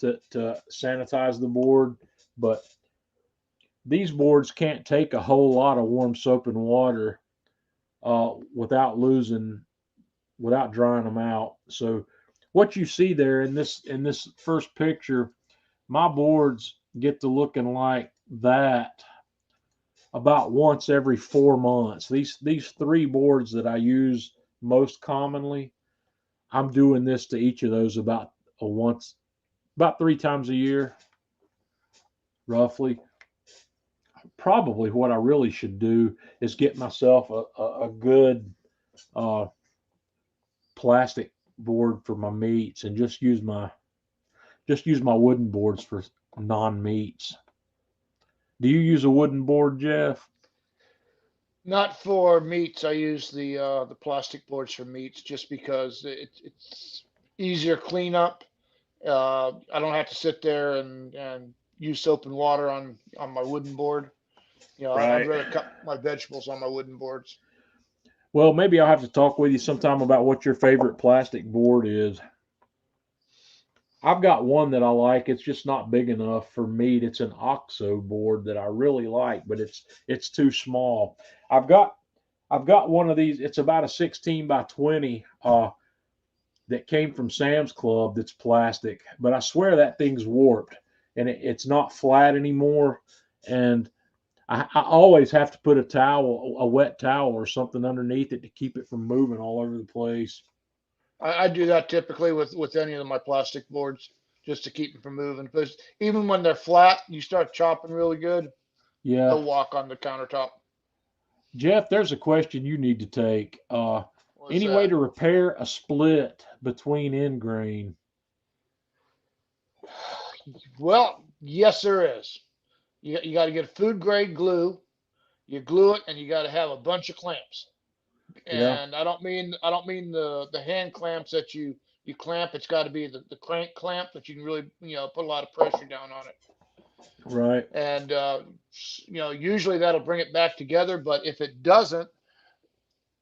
to sanitize the board, but these boards can't take a whole lot of warm soap and water without without drying them out. So what you see there in this first picture, my boards get to looking like that about once every 4 months. These three boards that I use most commonly, I'm doing this to each of those about 3 times a year, roughly. Probably what I really should do is get myself a good uh, plastic board for my meats and just use my wooden boards for non meats. Do you use a wooden board, Jeff? Not for meats. I use the plastic boards for meats just because it's easier cleanup. I don't have to sit there and use soap and water on my wooden board. I'd Right. rather cut my vegetables on my wooden boards. Well, maybe I'll have to talk with you sometime about what your favorite plastic board is. I've got one that I like. It's just not big enough for meat. It's an OXO board that I really like, but it's too small. I've got I've got one of these. It's about a 16 by 20 that came from Sam's Club that's plastic, but I swear that thing's warped and it's not flat anymore. And I always have to put a wet towel or something underneath it to keep it from moving all over the place. I do that typically with any of my plastic boards just to keep them from moving. Because even when they're flat, you start chopping really good, Yeah. they'll walk on the countertop. Jeff, there's a question you need to take. What's Any way that? to repair a split between end grain? Well, yes, there is. You got to get food grade glue. You glue it, and you got to have a bunch of clamps. Yeah, And I don't mean the hand clamps that you clamp. It's got to be the crank clamp that you can really put a lot of pressure down on it. right. And usually that'll bring it back together. But if it doesn't,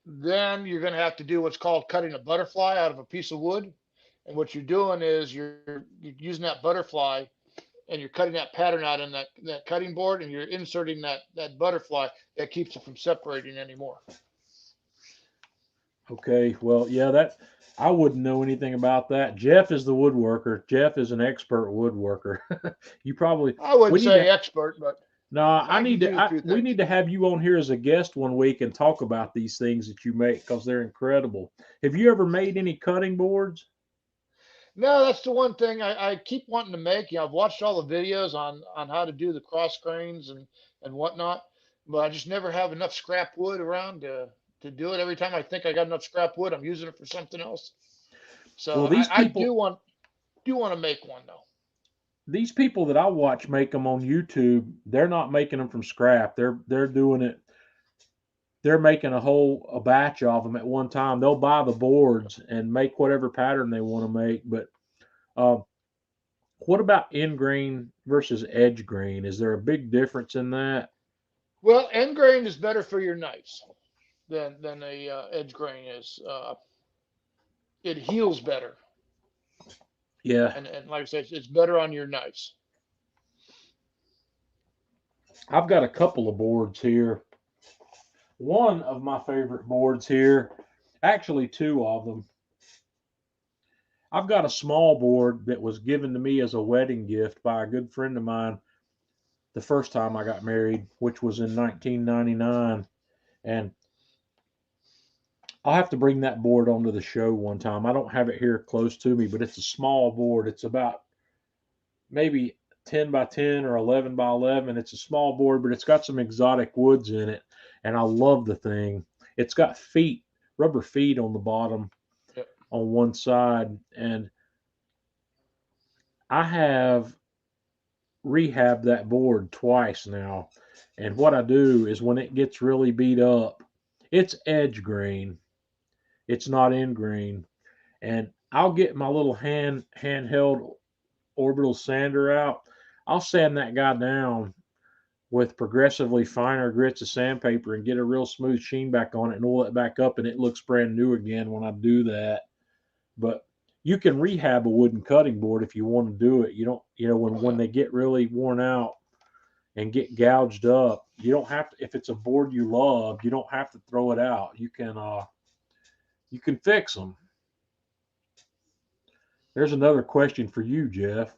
then you're going to have to do what's called cutting a butterfly out of a piece of wood. And what you're doing is you're using that butterfly and you're cutting that pattern out in that cutting board and you're inserting that butterfly that keeps it from separating anymore. Okay. Well, yeah, that I wouldn't know anything about that. Jeff is the woodworker. Jeff is an expert woodworker. You probably I we wouldn't need say to expert, but no, I can do a few we things. need to have you on here as a guest one week and talk about these things that you make because they're incredible. Have you ever made any cutting boards? No, that's the one thing I keep wanting to make. I've watched all the videos on how to do the cross grains and whatnot, but I just never have enough scrap wood around to do it. Every time I think I got enough scrap wood, I'm using it for something else. So Well, I do want to make one though. these people that I watch make them on YouTube, they're not making them from scrap. They're doing it. They're making a batch of them at one time. They'll buy the boards and make whatever pattern they want to make. But uh, what about end grain versus edge grain? Is there a big difference in that? Well, end grain is better for your knives than a edge grain is. It heals better, Yeah, and like I said, it's better on your knives. I've got a couple of boards here. One of my favorite boards here, actually two of them. I've got a small board that was given to me as a wedding gift by a good friend of mine the first time I got married, which was in 1999. And I'll have to bring that board onto the show one time. I don't have it here close to me, but it's a small board. It's about maybe 10 by 10 or 11 by 11. It's a small board, but it's got some exotic woods in it, and I love the thing. It's got feet, rubber feet on the bottom Yep. on one side, and I have rehabbed that board twice now. And what I do is when it gets really beat up, it's edge grain. It's not end grain. And I'll get my little handheld orbital sander out. I'll sand that guy down with progressively finer grits of sandpaper and get a real smooth sheen back on it and oil it back up, and it looks brand new again when I do that. But you can rehab a wooden cutting board if you want to do it. You don't, when they get really worn out and get gouged up, you don't have to. If it's a board you love, you don't have to throw it out. You can fix them. There's another question for you, Jeff.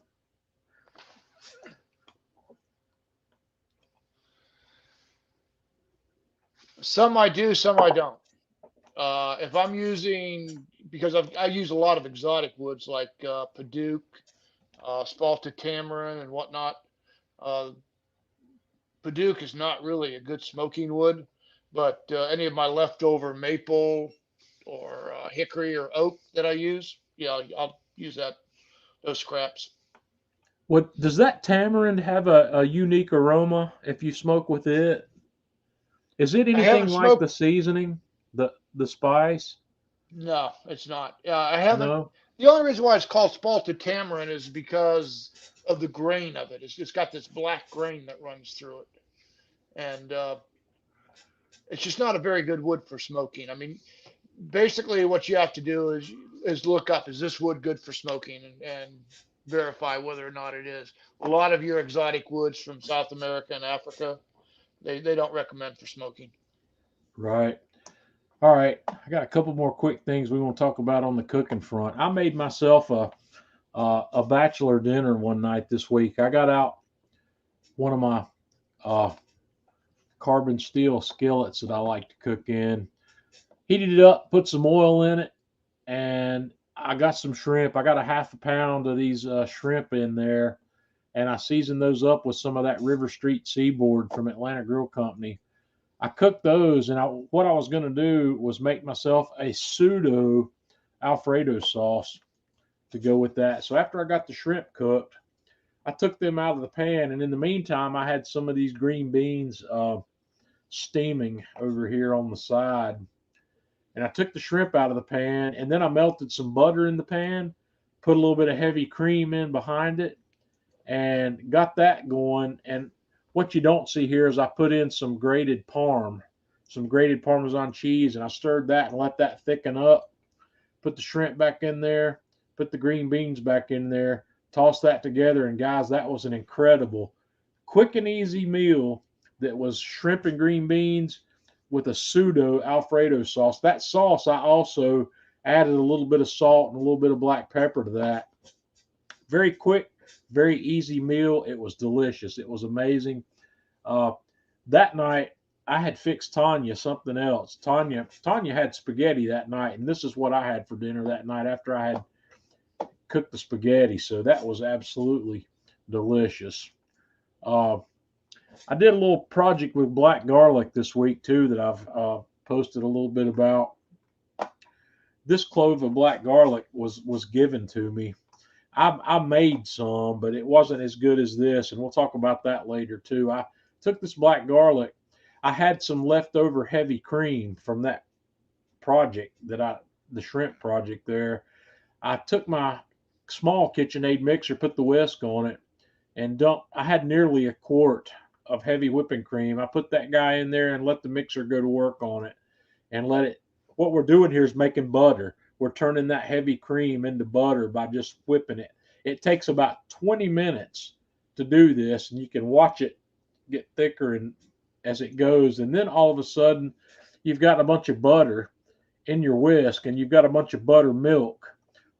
Some I do, some I don't. If I'm using, because I use a lot of exotic woods like Paduke, spalted tamarin, and whatnot. Uh, Paduke is not really a good smoking wood, but any of my leftover maple or hickory or oak that I use, yeah, I'll use those scraps. What does that tamarind have a unique aroma if you smoke with it? Is it I anything haven't like the smoked. seasoning, the spice? No, it's not. I haven't. No. The only reason why it's called spalted tamarin is because of the grain of it. It's got this black grain that runs through it, and it's just not a very good wood for smoking. I mean, basically, what you have to do is look up, is this wood good for smoking, and verify whether or not it is. A lot of your exotic woods from South America and Africa, they don't recommend for smoking. Right. All right. I got a couple more quick things we want to talk about on the cooking front. I made myself a bachelor dinner one night this week. I got out one of my uh, carbon steel skillets that I like to cook in, heated it up, put some oil in it, and I got some shrimp. I got a half a pound of these shrimp in there, and I seasoned those up with some of that River Street Seaboard from Atlanta Grill Company. I cooked those, and what I was going to do was make myself a pseudo Alfredo sauce to go with that. So after I got the shrimp cooked, I took them out of the pan, and in the meantime, I had some of these green beans steaming over here on the side. And I took the shrimp out of the pan, and then I melted some butter in the pan, put a little bit of heavy cream in behind it, and got that going. And what you don't see here is I put in some grated Parm, some grated Parmesan cheese, and I stirred that and let that thicken up. Put the shrimp back in there, put the green beans back in there, toss that together. And guys, that was an incredible, quick and easy meal that was shrimp and green beans with a pseudo Alfredo sauce. That sauce, I also added a little bit of salt and a little bit of black pepper to that. Very quick, very easy meal. It was delicious. It was amazing. Uh, that night, I had fixed Tanya something else. Tanya had spaghetti that night, and this is what I had for dinner that night after I had cooked the spaghetti. So that was absolutely delicious. Uh, I did a little project with black garlic this week too that I've posted a little bit about. This clove of black garlic was given to me. I made some, but it wasn't as good as this, and we'll talk about that later too. I took this black garlic. I had some leftover heavy cream from that project the shrimp project there. I took my small KitchenAid mixer, put the whisk on it, and I had nearly a quart of heavy whipping cream. I put that guy in there and let the mixer go to work on it and let it. What we're doing here is making butter. We're turning that heavy cream into butter by just whipping it. It takes about 20 minutes to do this, and you can watch it get thicker and as it goes. And then all of a sudden, you've got a bunch of butter in your whisk, and you've got a bunch of buttermilk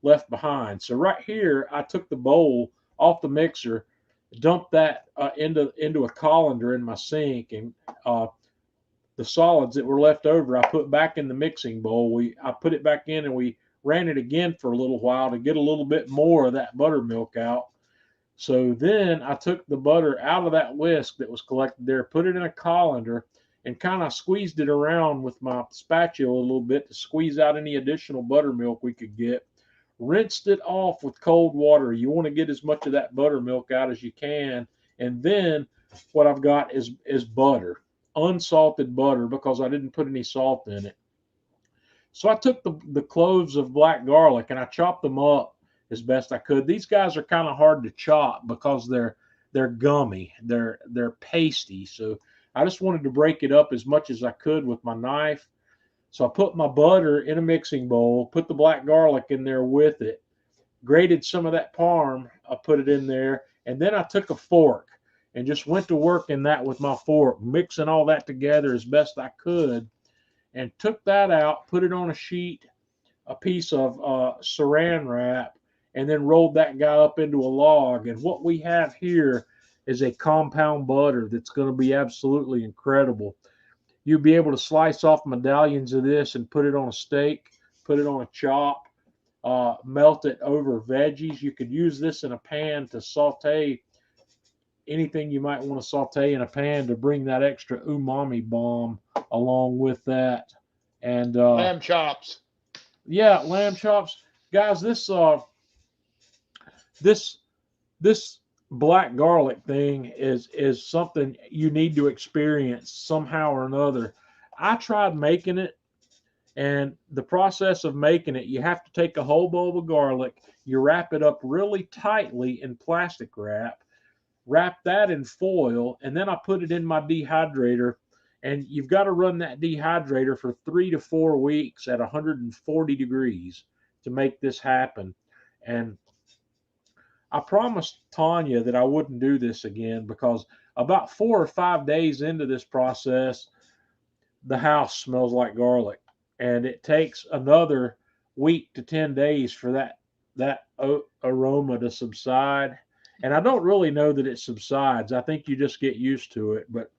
left behind. So right here, I took the bowl off the mixer, dumped that into a colander in my sink, and the solids that were left over, I put back in the mixing bowl. I put it back in, and we ran it again for a little while to get a little bit more of that buttermilk out. So then I took the butter out of that whisk that was collected there, put it in a colander, and kind of squeezed it around with my spatula a little bit to squeeze out any additional buttermilk we could get. Rinsed it off with cold water. You want to get as much of that buttermilk out as you can. And then what I've got is butter, unsalted butter, because I didn't put any salt in it. So I took the cloves of black garlic and I chopped them up as best I could. These guys are kind of hard to chop because they're gummy, they're pasty. So I just wanted to break it up as much as I could with my knife. So I put my butter in a mixing bowl, put the black garlic in there with it, grated some of that parm, I put it in there, and then I took a fork and just went to work in that with my fork, mixing all that together as best I could, and took that out, put it on a sheet, a piece of saran wrap, and then rolled that guy up into a log. And what we have here is a compound butter that's going to be absolutely incredible. You'll be able to slice off medallions of this and put it on a steak, put it on a chop, melt it over veggies. You could use this in a pan to saute anything you might want to saute in a pan to bring that extra umami bomb along with that. And Lamb chops. yeah, lamb chops. Guys, this black garlic thing is something you need to experience somehow or another. I tried making it, and the process of making it, you have to take a whole bulb of garlic, you wrap it up really tightly in plastic wrap that in foil, and then I put it in my dehydrator. And you've got to run that dehydrator for 3 to 4 weeks at 140 degrees to make this happen. And I promised Tanya that I wouldn't do this again because about 4 or 5 days into this process, the house smells like garlic. And it takes another week to 10 days for that aroma to subside. And I don't really know that it subsides. I think you just get used to it. But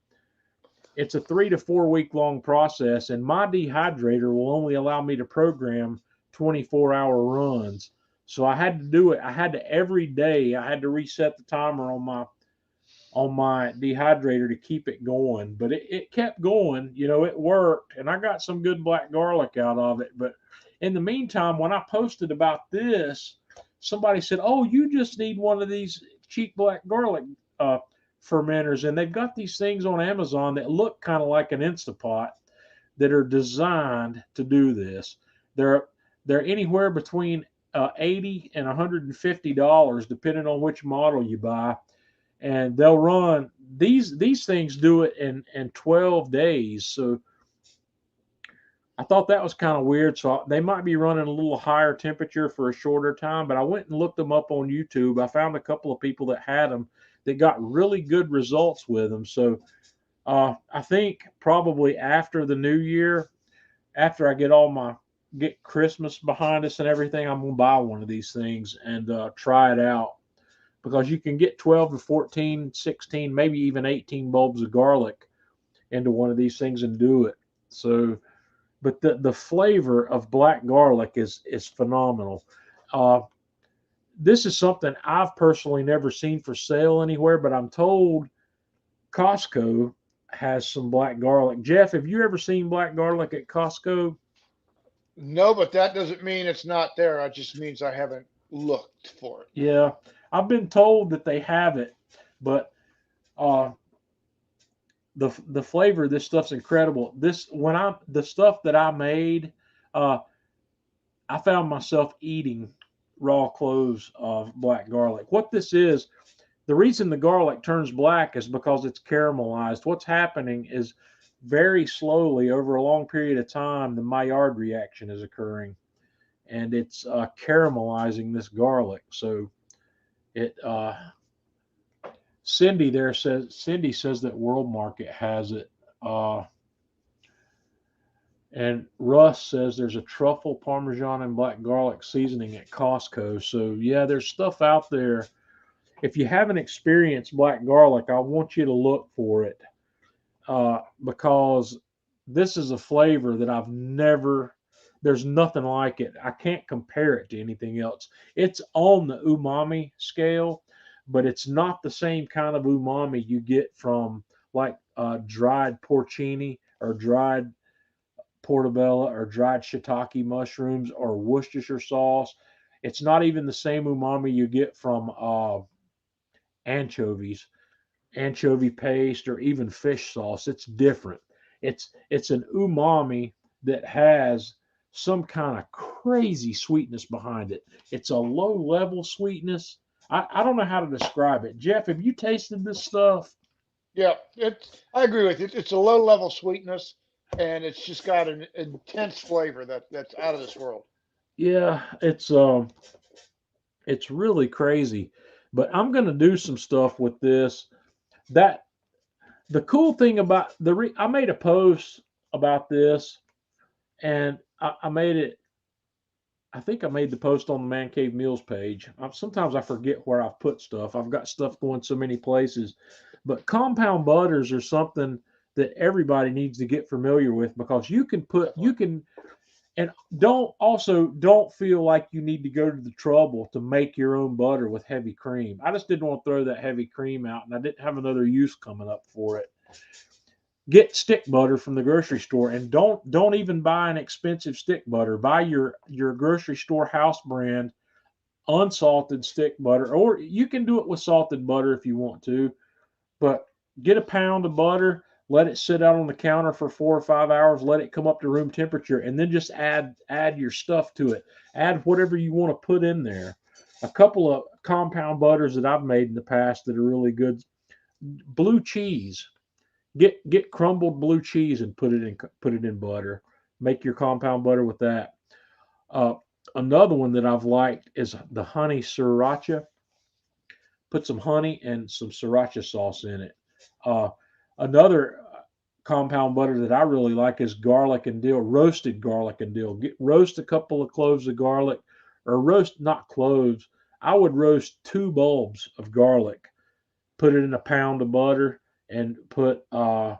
it's a 3 to 4 week long process. And my dehydrator will only allow me to program 24-hour runs. So I had to do it. I had to every day. I had to reset the timer on my dehydrator to keep it going. But it kept going. You know, it worked, and I got some good black garlic out of it. But in the meantime, when I posted about this, somebody said, "Oh, you just need one of these cheap black garlic fermenters," and they've got these things on Amazon that look kind of like an Instapot that are designed to do this. They're anywhere between $80 and $150 depending on which model you buy, and they'll run these things do it in 12 days. So I thought that was kind of weird. So they might be running a little higher temperature for a shorter time, but I went and looked them up on YouTube. I found a couple of people that had them that got really good results with them. So I think probably after the new year, after I get Christmas behind us and everything, I'm going to buy one of these things and try it out, because you can get 12 to 14, 16, maybe even 18 bulbs of garlic into one of these things and do it. So, but the flavor of black garlic is phenomenal. This is something I've personally never seen for sale anywhere, but I'm told Costco has some black garlic. Jeff, have you ever seen black garlic at Costco? No, but that doesn't mean it's not there. It just means I haven't looked for it. Yeah, I've been told that they have it, but the flavor of this stuff's incredible. The stuff that I made, I found myself eating raw cloves of black garlic. What this is, the reason the garlic turns black is because it's caramelized. What's happening is very slowly over a long period of time, the Maillard reaction is occurring, and it's caramelizing this garlic. So it Cindy says that World Market has it. And Russ says there's a truffle, Parmesan, and black garlic seasoning at Costco. So yeah, there's stuff out there. If you haven't experienced black garlic, I want you to look for it, because this is a flavor that there's nothing like it. I can't compare it to anything else. It's on the umami scale, but it's not the same kind of umami you get from like dried porcini or dried portobello or dried shiitake mushrooms or Worcestershire sauce. It's not even the same umami you get from anchovies, anchovy paste, or even fish sauce. It's different. It's an umami that has some kind of crazy sweetness behind it. It's a low level sweetness. I don't know how to describe it. Jeff, have you tasted this stuff? Yeah, I agree with you. It's a low level sweetness, and it's just got an intense flavor that's out of this world. Yeah, it's really crazy. But I'm gonna do some stuff with this. That the cool thing about I made a post about this, and I made it. I think I made the post on the Man Cave Meals page. Sometimes I forget where I've put stuff. I've got stuff going so many places. But compound butters are something that everybody needs to get familiar with because you can and don't feel like you need to go to the trouble to make your own butter with heavy cream. I just didn't want to throw that heavy cream out, and I didn't have another use coming up for it. Get stick butter from the grocery store, and don't even buy an expensive stick butter. Buy your grocery store house brand unsalted stick butter, or you can do it with salted butter if you want to. But get a pound of butter, let it sit out on the counter for 4 or 5 hours, let it come up to room temperature, and then just add your stuff to it. Add whatever you want to put in there. A couple of compound butters that I've made in the past that are really good. Blue cheese. Get crumbled blue cheese and put it in butter. Make your compound butter with that. Uh, Another one that I've liked is the honey sriracha. Put some honey and some sriracha sauce in it. Uh, Another compound butter that I really like is garlic and dill, roasted garlic and dill. Roast a couple of cloves of garlic, or roast not cloves. I would roast 2 bulbs of garlic, put it in a pound of butter, and put a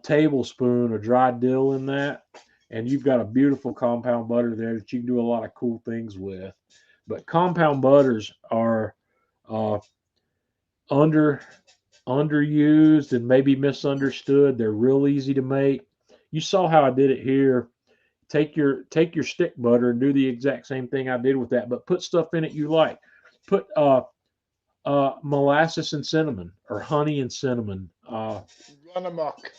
tablespoon of dried dill in that, and you've got a beautiful compound butter there that you can do a lot of cool things with. But compound butters are uh, under underused and maybe misunderstood. They're real easy to make. You saw how I did it here. Take your stick butter and do the exact same thing I did with that, but put stuff in it you like. Put molasses and cinnamon, or honey and cinnamon. Run amok.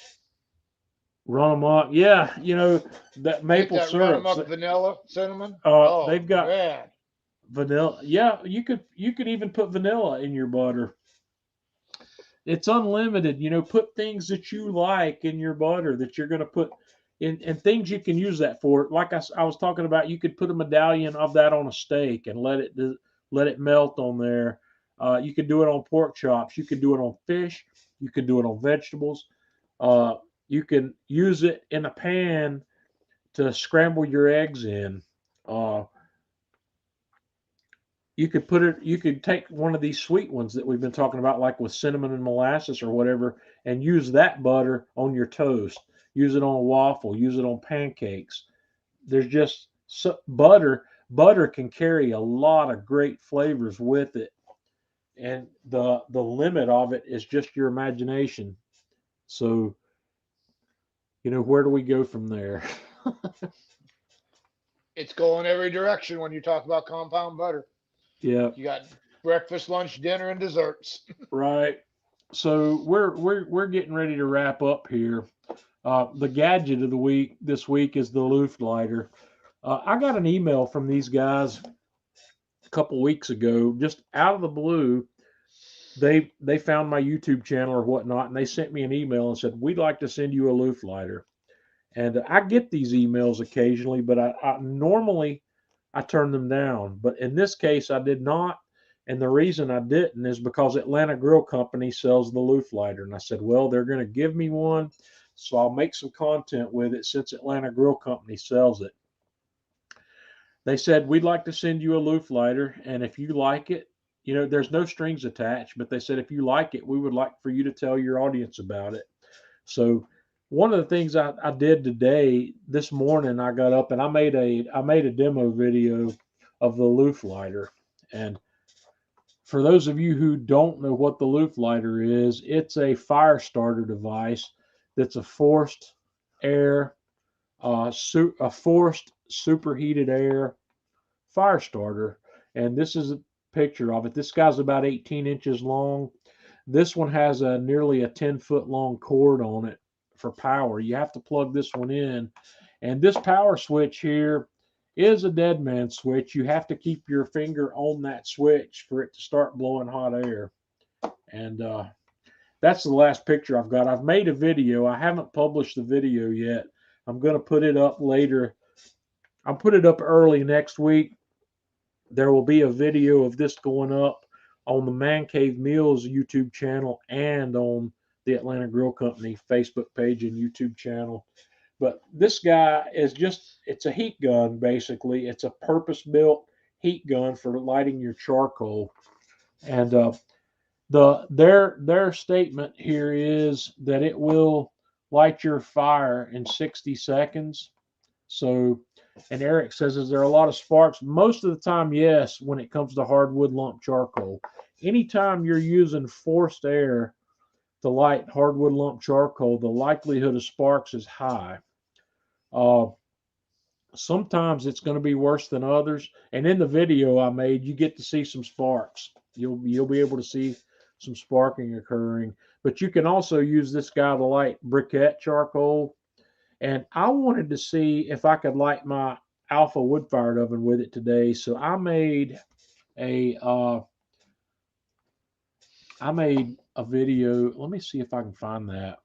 Run them up. Yeah, that Get maple that run syrup. amok vanilla cinnamon. Oh They've got man, vanilla. Yeah, you could even put vanilla in your butter. It's unlimited. Put things that you like in your butter that you're going to put in, and things you can use that for. Like I was talking about, you could put a medallion of that on a steak and let it melt on there. You could do it on pork chops. You could do it on fish. You could do it on vegetables. Uh, you can use it in a pan to scramble your eggs in. Uh, you could take one of these sweet ones that we've been talking about, like with cinnamon and molasses or whatever, and use that butter on your toast. Use it on a waffle. Use it on pancakes. There's just butter can carry a lot of great flavors with it, and the limit of it is just your imagination. So, where do we go from there? it's going every direction when you talk about compound butter. Yeah, You got breakfast, lunch, dinner, and desserts. right. So we're getting ready to wrap up here. The gadget of the week this week is the Luft lighter. I got an email from these guys a couple weeks ago, just out of the blue. They found my YouTube channel or whatnot, and they sent me an email and said, "We'd like to send you a Luft lighter." And I get these emails occasionally, but I normally I turn them down. But in this case, I did not. And the reason I didn't is because Atlanta Grill Company sells the Luft lighter. And I said, well, they're going to give me one. So I'll make some content with it since Atlanta Grill Company sells it. They said, we'd like to send you a Luft lighter. And if you like it, there's no strings attached. But they said, if you like it, we would like for you to tell your audience about it. So one of the things I did today, this morning, I got up and I made a demo video of the Luft lighter, and for those of you who don't know what the loop lighter is, it's a fire starter device that's a forced air, a forced superheated air fire starter. And this is a picture of it. This guy's about 18 inches long. This one has a nearly a 10-foot long cord on it for power. You have to plug this one in. And this power switch here is a dead man switch. You have to keep your finger on that switch for it to start blowing hot air. And that's the last picture I've got. I've made a video. I haven't published the video yet. I'm going to put it up later. I'll put it up early next week. There will be a video of this going up on the Man Cave Meals YouTube channel and on the Atlanta Grill Company Facebook page and YouTube channel. But this guy is just, it's a heat gun, basically. It's a purpose-built heat gun for lighting your charcoal. And their statement here is that it will light your fire in 60 seconds. So, and Eric says, is there a lot of sparks? Most of the time, yes, when it comes to hardwood lump charcoal. Anytime you're using forced air to light hardwood lump charcoal, the likelihood of sparks is high. Sometimes it's going to be worse than others. And in the video I made, you get to see some sparks. You'll be able to see some sparking occurring. But you can also use this guy to light briquette charcoal. And I wanted to see if I could light my Alpha wood-fired oven with it today. So I made a video. Let me see if I can find that.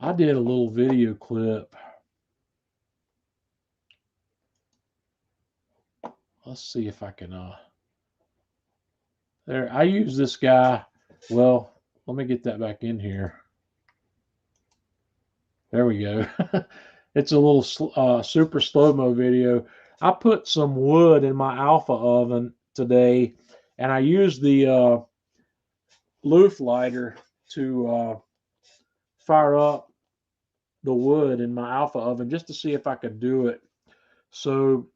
I did a little video clip. Let's see if I can there. I use this guy. Well, let me get that back in here. There we go. It's a little super slow-mo video. I put some wood in my Alpha oven today, and I used the loop lighter to fire up the wood in my Alpha oven just to see if I could do it. So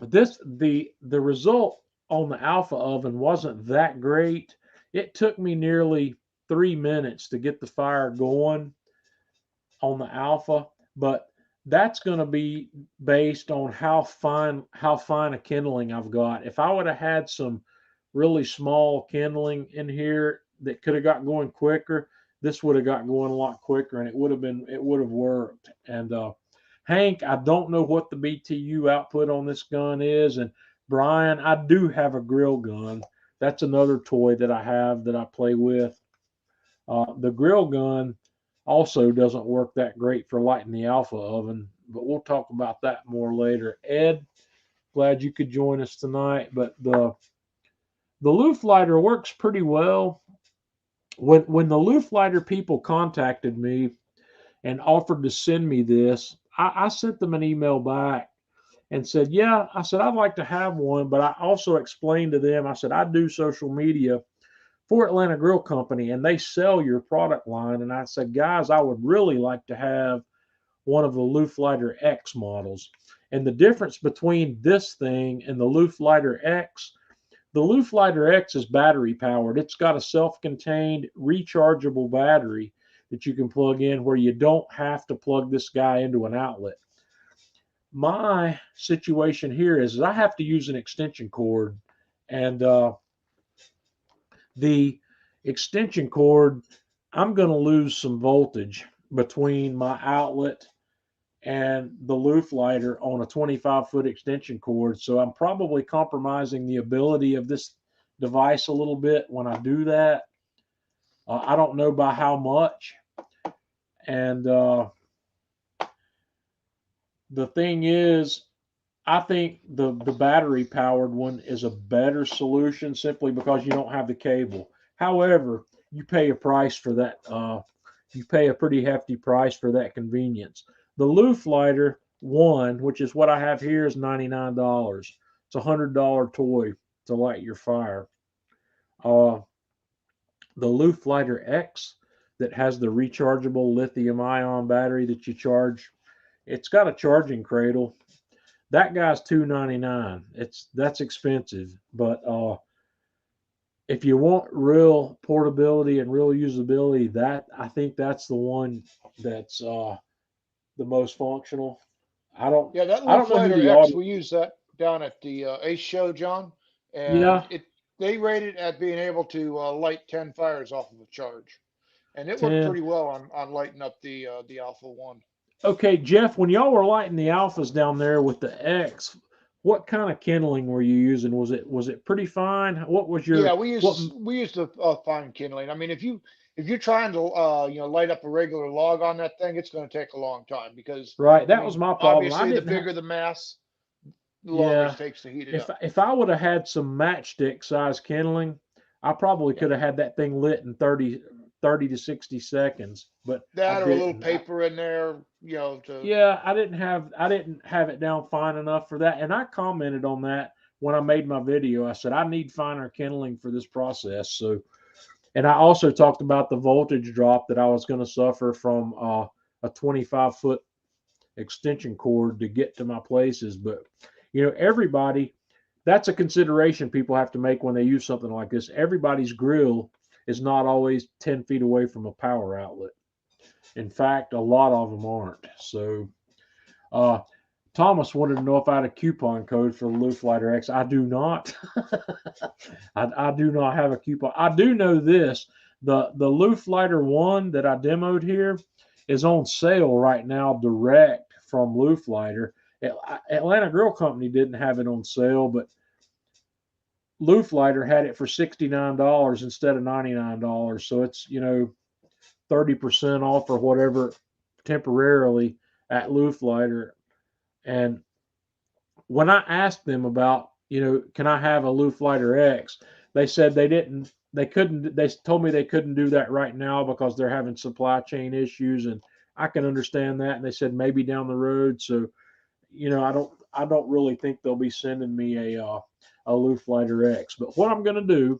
the result on the Alpha oven wasn't that great. It took me nearly 3 minutes to get the fire going on the Alpha, but that's going to be based on how fine a kindling I've got. If I would have had some really small kindling in here that could have got going quicker, this would have got going a lot quicker, and it would have worked. And Hank, I don't know what the BTU output on this gun is, and Brian, I do have a grill gun. That's another toy that I have that I play with. The grill gun also doesn't work that great for lighting the Alpha oven, but we'll talk about that more later. Ed, glad you could join us tonight. But the loop lighter works pretty well. When the loop lighter people contacted me and offered to send me this, I sent them an email back and said, yeah, I said, I'd like to have one, but I also explained to them, I said, I do social media for Atlanta Grill Company, and they sell your product line. And I said, guys, I would really like to have one of the Loop Lighter X models. And the difference between this thing and the Loop Lighter X, the Loop Lighter X is battery powered. It's got a self-contained rechargeable battery that you can plug in where you don't have to plug this guy into an outlet. My situation here is I have to use an extension cord, and the extension cord, I'm going to lose some voltage between my outlet and the loop lighter on a 25-foot extension cord. So I'm probably compromising the ability of this device a little bit when I do that. I don't know by how much. And the thing is, I think the battery powered one is a better solution simply because you don't have the cable. However, you pay a price for that. You pay a pretty hefty price for that convenience. The loop lighter one, which is what I have here, is $99. It's a $100 toy to light your fire. The loop lighter X that has the rechargeable lithium ion battery that you charge, it's got a charging cradle. That guy's $2.99. That's expensive, but if you want real portability and real usability, that I think that's the one that's the most functional. I don't Yeah, that I Loop don't know who Fighter the X, audience. we use that down at the Ace Show, John, and Yeah, they rate it at being able to light 10 fires off of a charge, and it worked 10. pretty well on lighting up the Alpha One. Okay, Jeff, when y'all were lighting the alphas down there with the X, what kind of kindling were you using? Was it pretty fine? What was Yeah, your what? we use the fine kindling. I mean, if you're trying to light up a regular log on that thing, it's going to take a long time because Right, I that was mean, my problem. I obviously, the didn't have. bigger the mass, the longer it Yeah, takes to heat it if up. if I would have had some matchstick size kindling, I probably Yeah, could have had that thing lit in 30 to 60 seconds, but I that or a little didn't. paper in there, to Yeah, I didn't have it down fine enough for that. And I commented on that when I made my video. I said I need finer kindling for this process. So, and I also talked about the voltage drop that I was going to suffer from a 25-foot extension cord to get to my places. But everybody, that's a consideration people have to make when they use something like this. Everybody's grill is not always 10 feet away from a power outlet. In fact, a lot of them aren't. So, uh, Thomas wanted to know if I had a coupon code for the Loop Lighter X. I do not. I do not have a coupon. I do know this: the Loop Lighter One that I demoed here is on sale right now, direct from Loop Lighter. Atlanta Grill Company didn't have it on sale, but Loop Lighter had it for $69 instead of $99. So it's 30% off or whatever temporarily at Loop Lighter. And when I asked them about, can I have a Loop Lighter X, they said they couldn't, they told me they couldn't do that right now because they're having supply chain issues. And I can understand that. And they said maybe down the road. So, I don't really think they'll be sending me a Loop Lighter X. But what I'm going to do,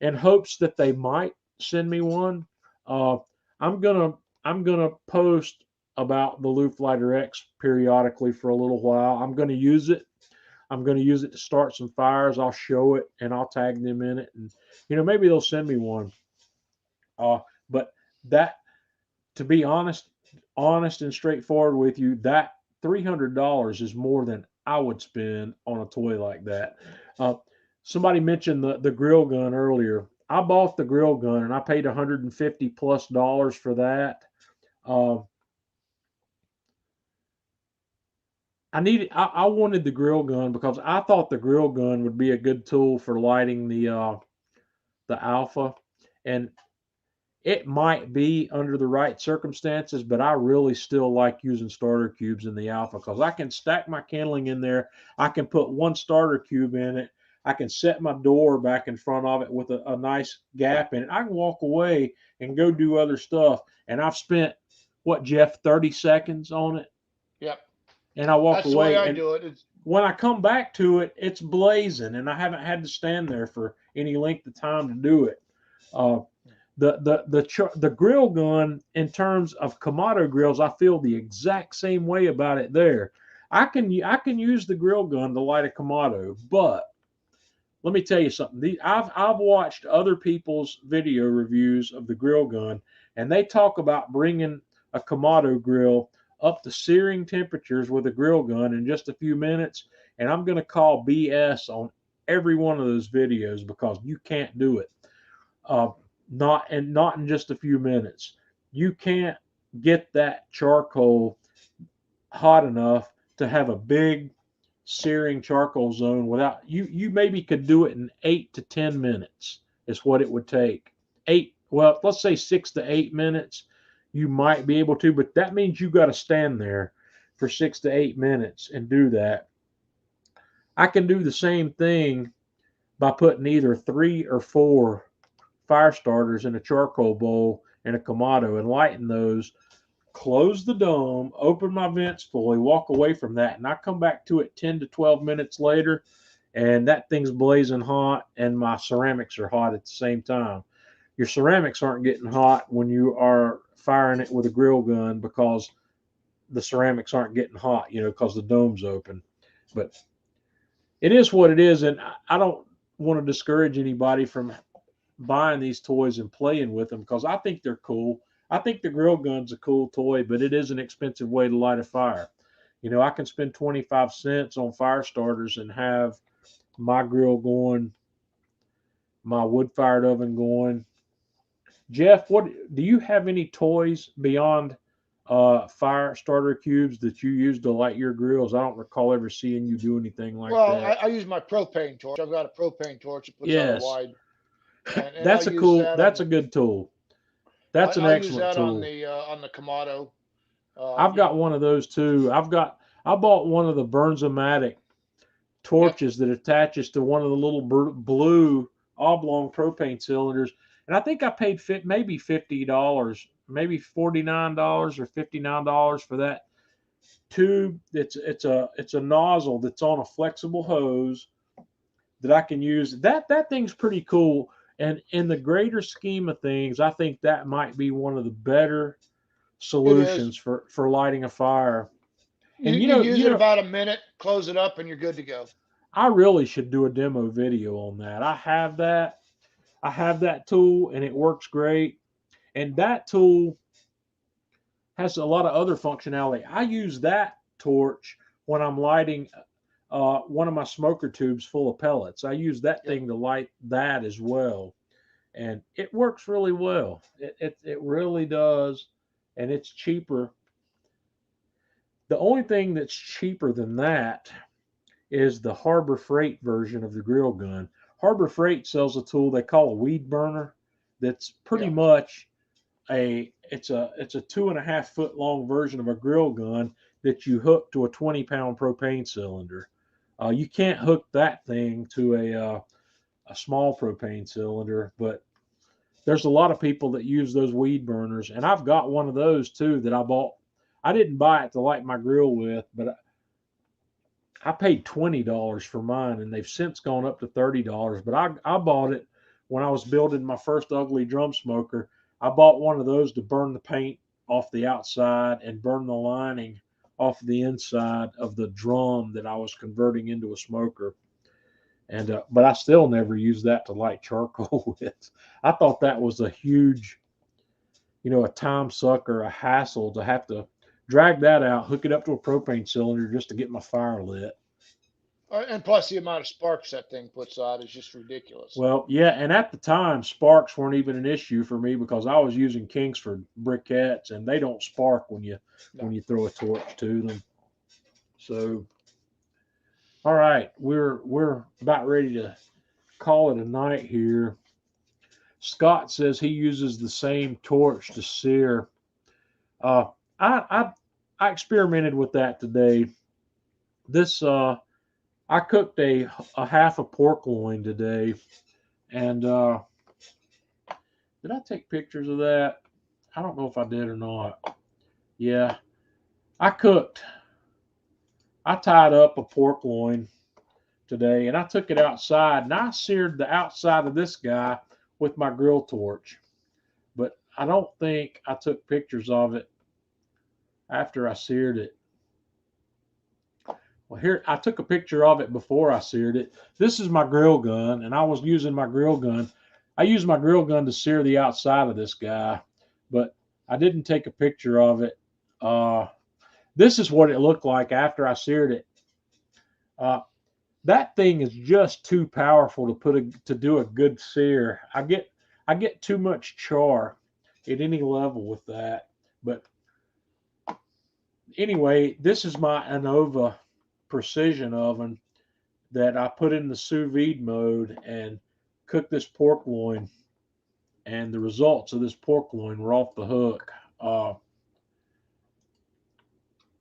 in hopes that they might send me one, uh, I'm gonna I'm gonna post about the Loop Lighter X periodically for a little while. I'm gonna use it. I'm gonna use it to start some fires. I'll show it and I'll tag them in it, and maybe they'll send me one. But that, to be honest and straightforward with you, that $300 is more than I would spend on a toy like that. Uh, Somebody mentioned the grill gun earlier. I bought the grill gun and I paid $150+ for that. Uh, I wanted the grill gun because I thought the grill gun would be a good tool for lighting the Alpha, and it might be under the right circumstances, but I really still like using starter cubes in the Alpha because I can stack my kindling in there. I can put one starter cube in it. I can set my door back in front of it with a nice gap in it. I can walk away and go do other stuff. And I've spent, what, Jeff, 30 seconds on it, yep, and I walk that's the way away. I And do it. It's when I come back to it, it's blazing, and I haven't had to stand there for any length of time to do it. Uh, the grill gun, in terms of Kamado grills, I feel the exact same way about it there. I can use the grill gun to light a Kamado, but let me tell you something. I've watched other people's video reviews of the grill gun, and they talk about bringing a Kamado grill up to searing temperatures with a grill gun in just a few minutes. And I'm going to call BS on every one of those videos because you can't do it. Uh, not in just a few minutes. You can't get that charcoal hot enough to have a big searing charcoal zone without you maybe could do it in 8 to 10 minutes is what it would take. Well, let's say 6 to 8 minutes you might be able to, but that means you got to stand there for 6 to 8 minutes and do that. I can do the same thing by putting either 3 or 4 fire starters in a charcoal bowl and a Kamado and lighting those, close the dome, open my vents fully, walk away from that, and I come back to it 10 to 12 minutes later, and that thing's blazing hot, and my ceramics are hot at the same time. Your ceramics aren't getting hot when you are firing it with a grill gun because the ceramics aren't getting hot, because the dome's open. But it is what it is, and I don't want to discourage anybody from buying these toys and playing with them because I think they're cool. I think the grill gun's a cool toy, but it is an expensive way to light a fire. You know, I can spend 25 cents on fire starters and have my grill going, my wood fired oven going. Jeff, what do you have any toys beyond fire starter cubes that you use to light your grills? I don't recall ever seeing you do anything like Well, that. I use my propane torch. I've got a propane torch that puts out a Yes, wide, and that's I'll a use cool. that That's on a good tool. That's an I'll use excellent that tool. on the Kamado. I've You got know, one of those too. I bought one of the Bernzomatic yep. torches that attaches to one of the little blue oblong propane cylinders, and I think I paid maybe $50, maybe $49 or $59 for that tube. It's a nozzle that's on a flexible hose that I can use. That thing's pretty cool. And in the greater scheme of things, I think that might be one of the better It is. solutions for lighting a fire. And You use it about a minute, close it up, and you're good to go. I really should do a demo video on that. I have that. I have that tool and it works great. And that tool has a lot of other functionality. I use that torch when I'm lighting one of my smoker tubes full of pellets. I use that Yep. thing to light that as well. And it works really well. It really does. And it's cheaper. The only thing that's cheaper than that is the Harbor Freight version of the grill gun. Harbor Freight sells a tool they call a weed burner that's pretty Yeah. much it's a 2.5 foot long version of a grill gun that you hook to a 20-pound propane cylinder. You can't hook that thing to a small propane cylinder, but there's a lot of people that use those weed burners, and I've got one of those too that I bought. I didn't buy it to light my grill with, but I paid $20 for mine, and they've since gone up to $30. But I bought it when I was building my first ugly drum smoker. I bought one of those to burn the paint off the outside and burn the lining off the inside of the drum that I was converting into a smoker. And but I still never used that to light charcoal with. I thought that was a huge, a time sucker, a hassle to have to drag that out, hook it up to a propane cylinder just to get my fire lit. And plus, the amount of sparks that thing puts out is just ridiculous. Well, yeah, and at the time, sparks weren't even an issue for me because I was using Kingsford briquettes, and they don't spark when you throw a torch to them. So, all right, we're about ready to call it a night here. Scott says he uses the same torch to sear. I experimented with that today. This I cooked a half a pork loin today, and did I take pictures of that? I don't know if I did or not. Yeah, I tied up a pork loin today, and I took it outside, and I seared the outside of this guy with my grill torch. But I don't think I took pictures of it after I seared it. Well, here, I took a picture of it before I seared it. This is my grill gun, and I was using my grill gun. I used my grill gun to sear the outside of this guy, but I didn't take a picture of it. This is what it looked like after I seared it. That thing is just too powerful to do a good sear. I get too much char at any level with that. But anyway, this is my Anova precision oven that I put in the sous vide mode and cooked this pork loin, and the results of this pork loin were off the hook.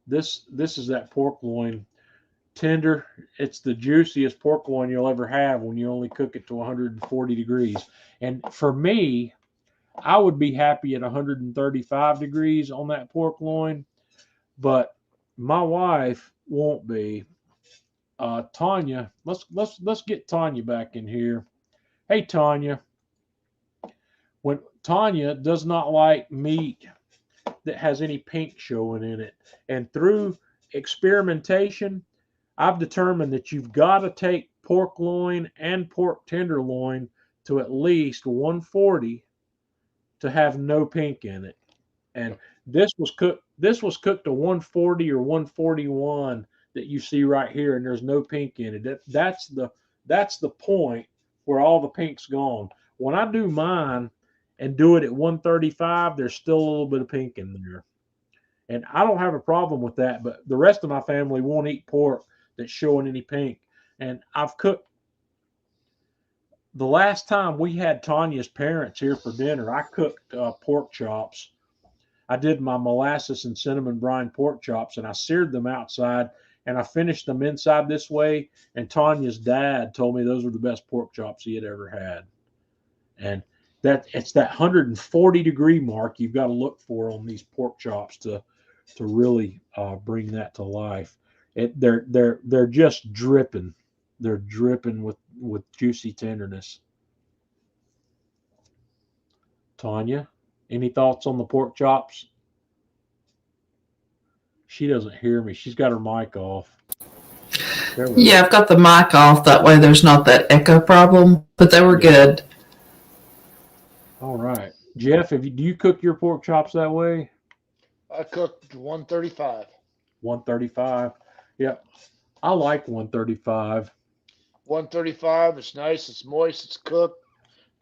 This is that pork loin, tender. It's the juiciest pork loin you'll ever have when you only cook it to 140 degrees. And for me, I would be happy at 135 degrees on that pork loin, but my wife won't be. Tanya, let's get Tanya back in here. Hey, Tanya. When Tanya does not like meat that has any pink showing in it, and through experimentation, I've determined that you've got to take pork loin and pork tenderloin to at least 140 to have no pink in it. And this was cooked to 140 or 141 that you see right here, and there's no pink in it. That's the point where all the pink's gone. When I do mine and do it at 135, there's still a little bit of pink in there. And I don't have a problem with that, but the rest of my family won't eat pork that's showing any pink. And I've cooked the last time we had Tanya's parents here for dinner, I cooked pork chops. I did my molasses and cinnamon brine pork chops, and I seared them outside, and I finished them inside this way. And Tanya's dad told me those were the best pork chops he had ever had. And it's that 140-degree mark you've got to look for on these pork chops to really bring that to life. They're just dripping. They're dripping with juicy tenderness. Tanya, any thoughts on the pork chops? She doesn't hear me. She's got her mic off. Yeah, I've got the mic off. That way there's not that echo problem, but they were good. All right. Jeff, do you cook your pork chops that way? I cooked 135. 135. Yep. I like 135. 135. It's nice. It's moist. It's cooked.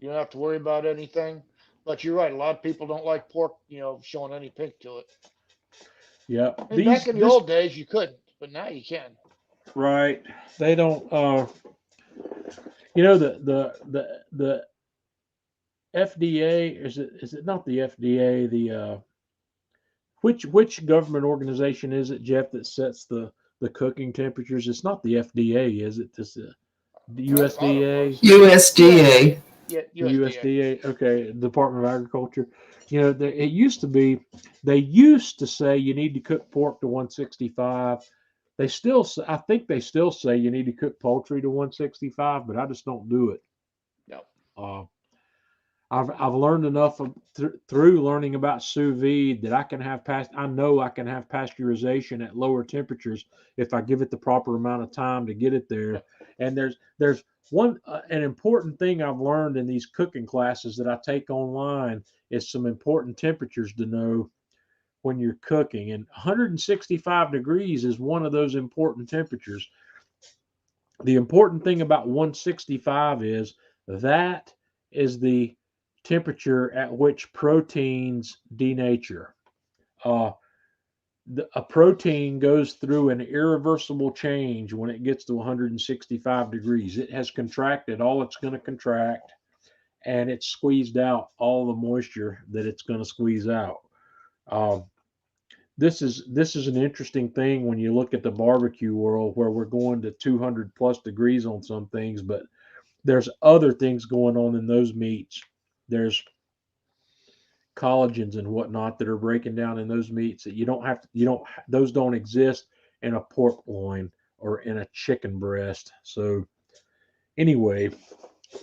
You don't have to worry about anything. But you're right. A lot of people don't like pork, showing any pink to it. Yeah. And back in the old days, you couldn't, but now you can. Right. They don't. The FDA is it not the FDA? The which government organization is it, Jeff, that sets the cooking temperatures? It's not the FDA, is it? This the USDA. USDA. Yeah, USDA. Okay, Department of Agriculture. It used to be. They used to say you need to cook pork to 165. I think they still say you need to cook poultry to 165, but I just don't do it. No. I've learned enough through learning about sous vide that I know I can have pasteurization at lower temperatures if I give it the proper amount of time to get it there. And there's an important thing I've learned in these cooking classes that I take online is some important temperatures to know when you're cooking. And 165 degrees is one of those important temperatures. The important thing about 165 is that is the temperature at which proteins denature. A protein goes through an irreversible change when it gets to 165 degrees. It has contracted all it's going to contract, and it's squeezed out all the moisture that it's going to squeeze out. This is an interesting thing when you look at the barbecue world, where we're going to 200 plus degrees on some things, but there's other things going on in those meats. There's collagens and whatnot that are breaking down in those meats that those don't exist in a pork loin or in a chicken breast. So anyway,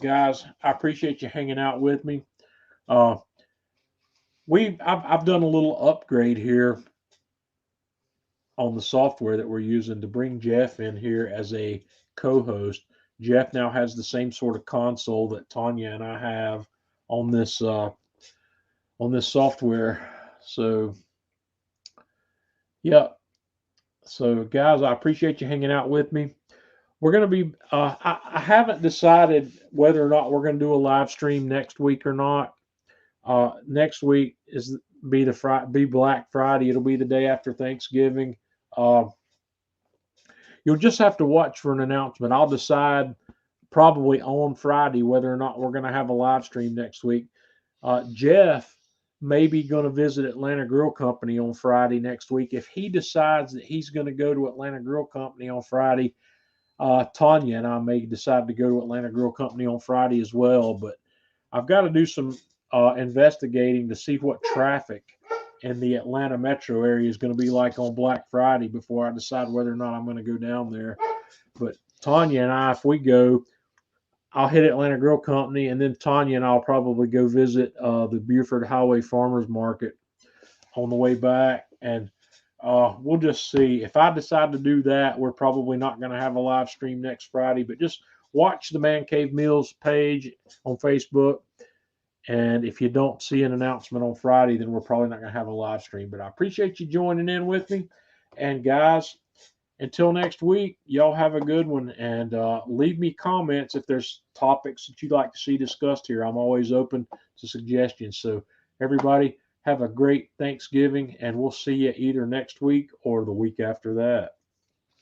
guys, I appreciate you hanging out with me. I've done a little upgrade here on the software that we're using to bring Jeff in here as a co-host. Jeff now has the same sort of console that Tanya and I have on this software. So, yeah. So, guys, I appreciate you hanging out with me. We're going to be, I haven't decided whether or not we're going to do a live stream next week or not. Next week be Black Friday. It'll be the day after Thanksgiving. You'll just have to watch for an announcement. I'll decide probably on Friday whether or not we're going to have a live stream next week. Jeff may be going to visit Atlanta Grill Company on Friday next week. If he decides that he's going to go to Atlanta Grill Company on Friday, Tanya and I may decide to go to Atlanta Grill Company on Friday as well. But I've got to do some investigating to see what traffic in the Atlanta metro area is going to be like on Black Friday before I decide whether or not I'm going to go down there. But Tanya and I, if we go, I'll hit Atlanta Grill Company, and then Tanya and I'll probably go visit the Buford Highway Farmers Market on the way back. And We'll just see. If I decide to do that, we're probably not going to have a live stream next Friday, but just watch the Man Cave Meals page on Facebook. And if you don't see an announcement on Friday, then we're probably not going to have a live stream. But I appreciate you joining in with me. And guys, until next week, y'all have a good one. And leave me comments if there's topics that you'd like to see discussed here. I'm always open to suggestions. So everybody, have a great Thanksgiving, and we'll see you either next week or the week after that.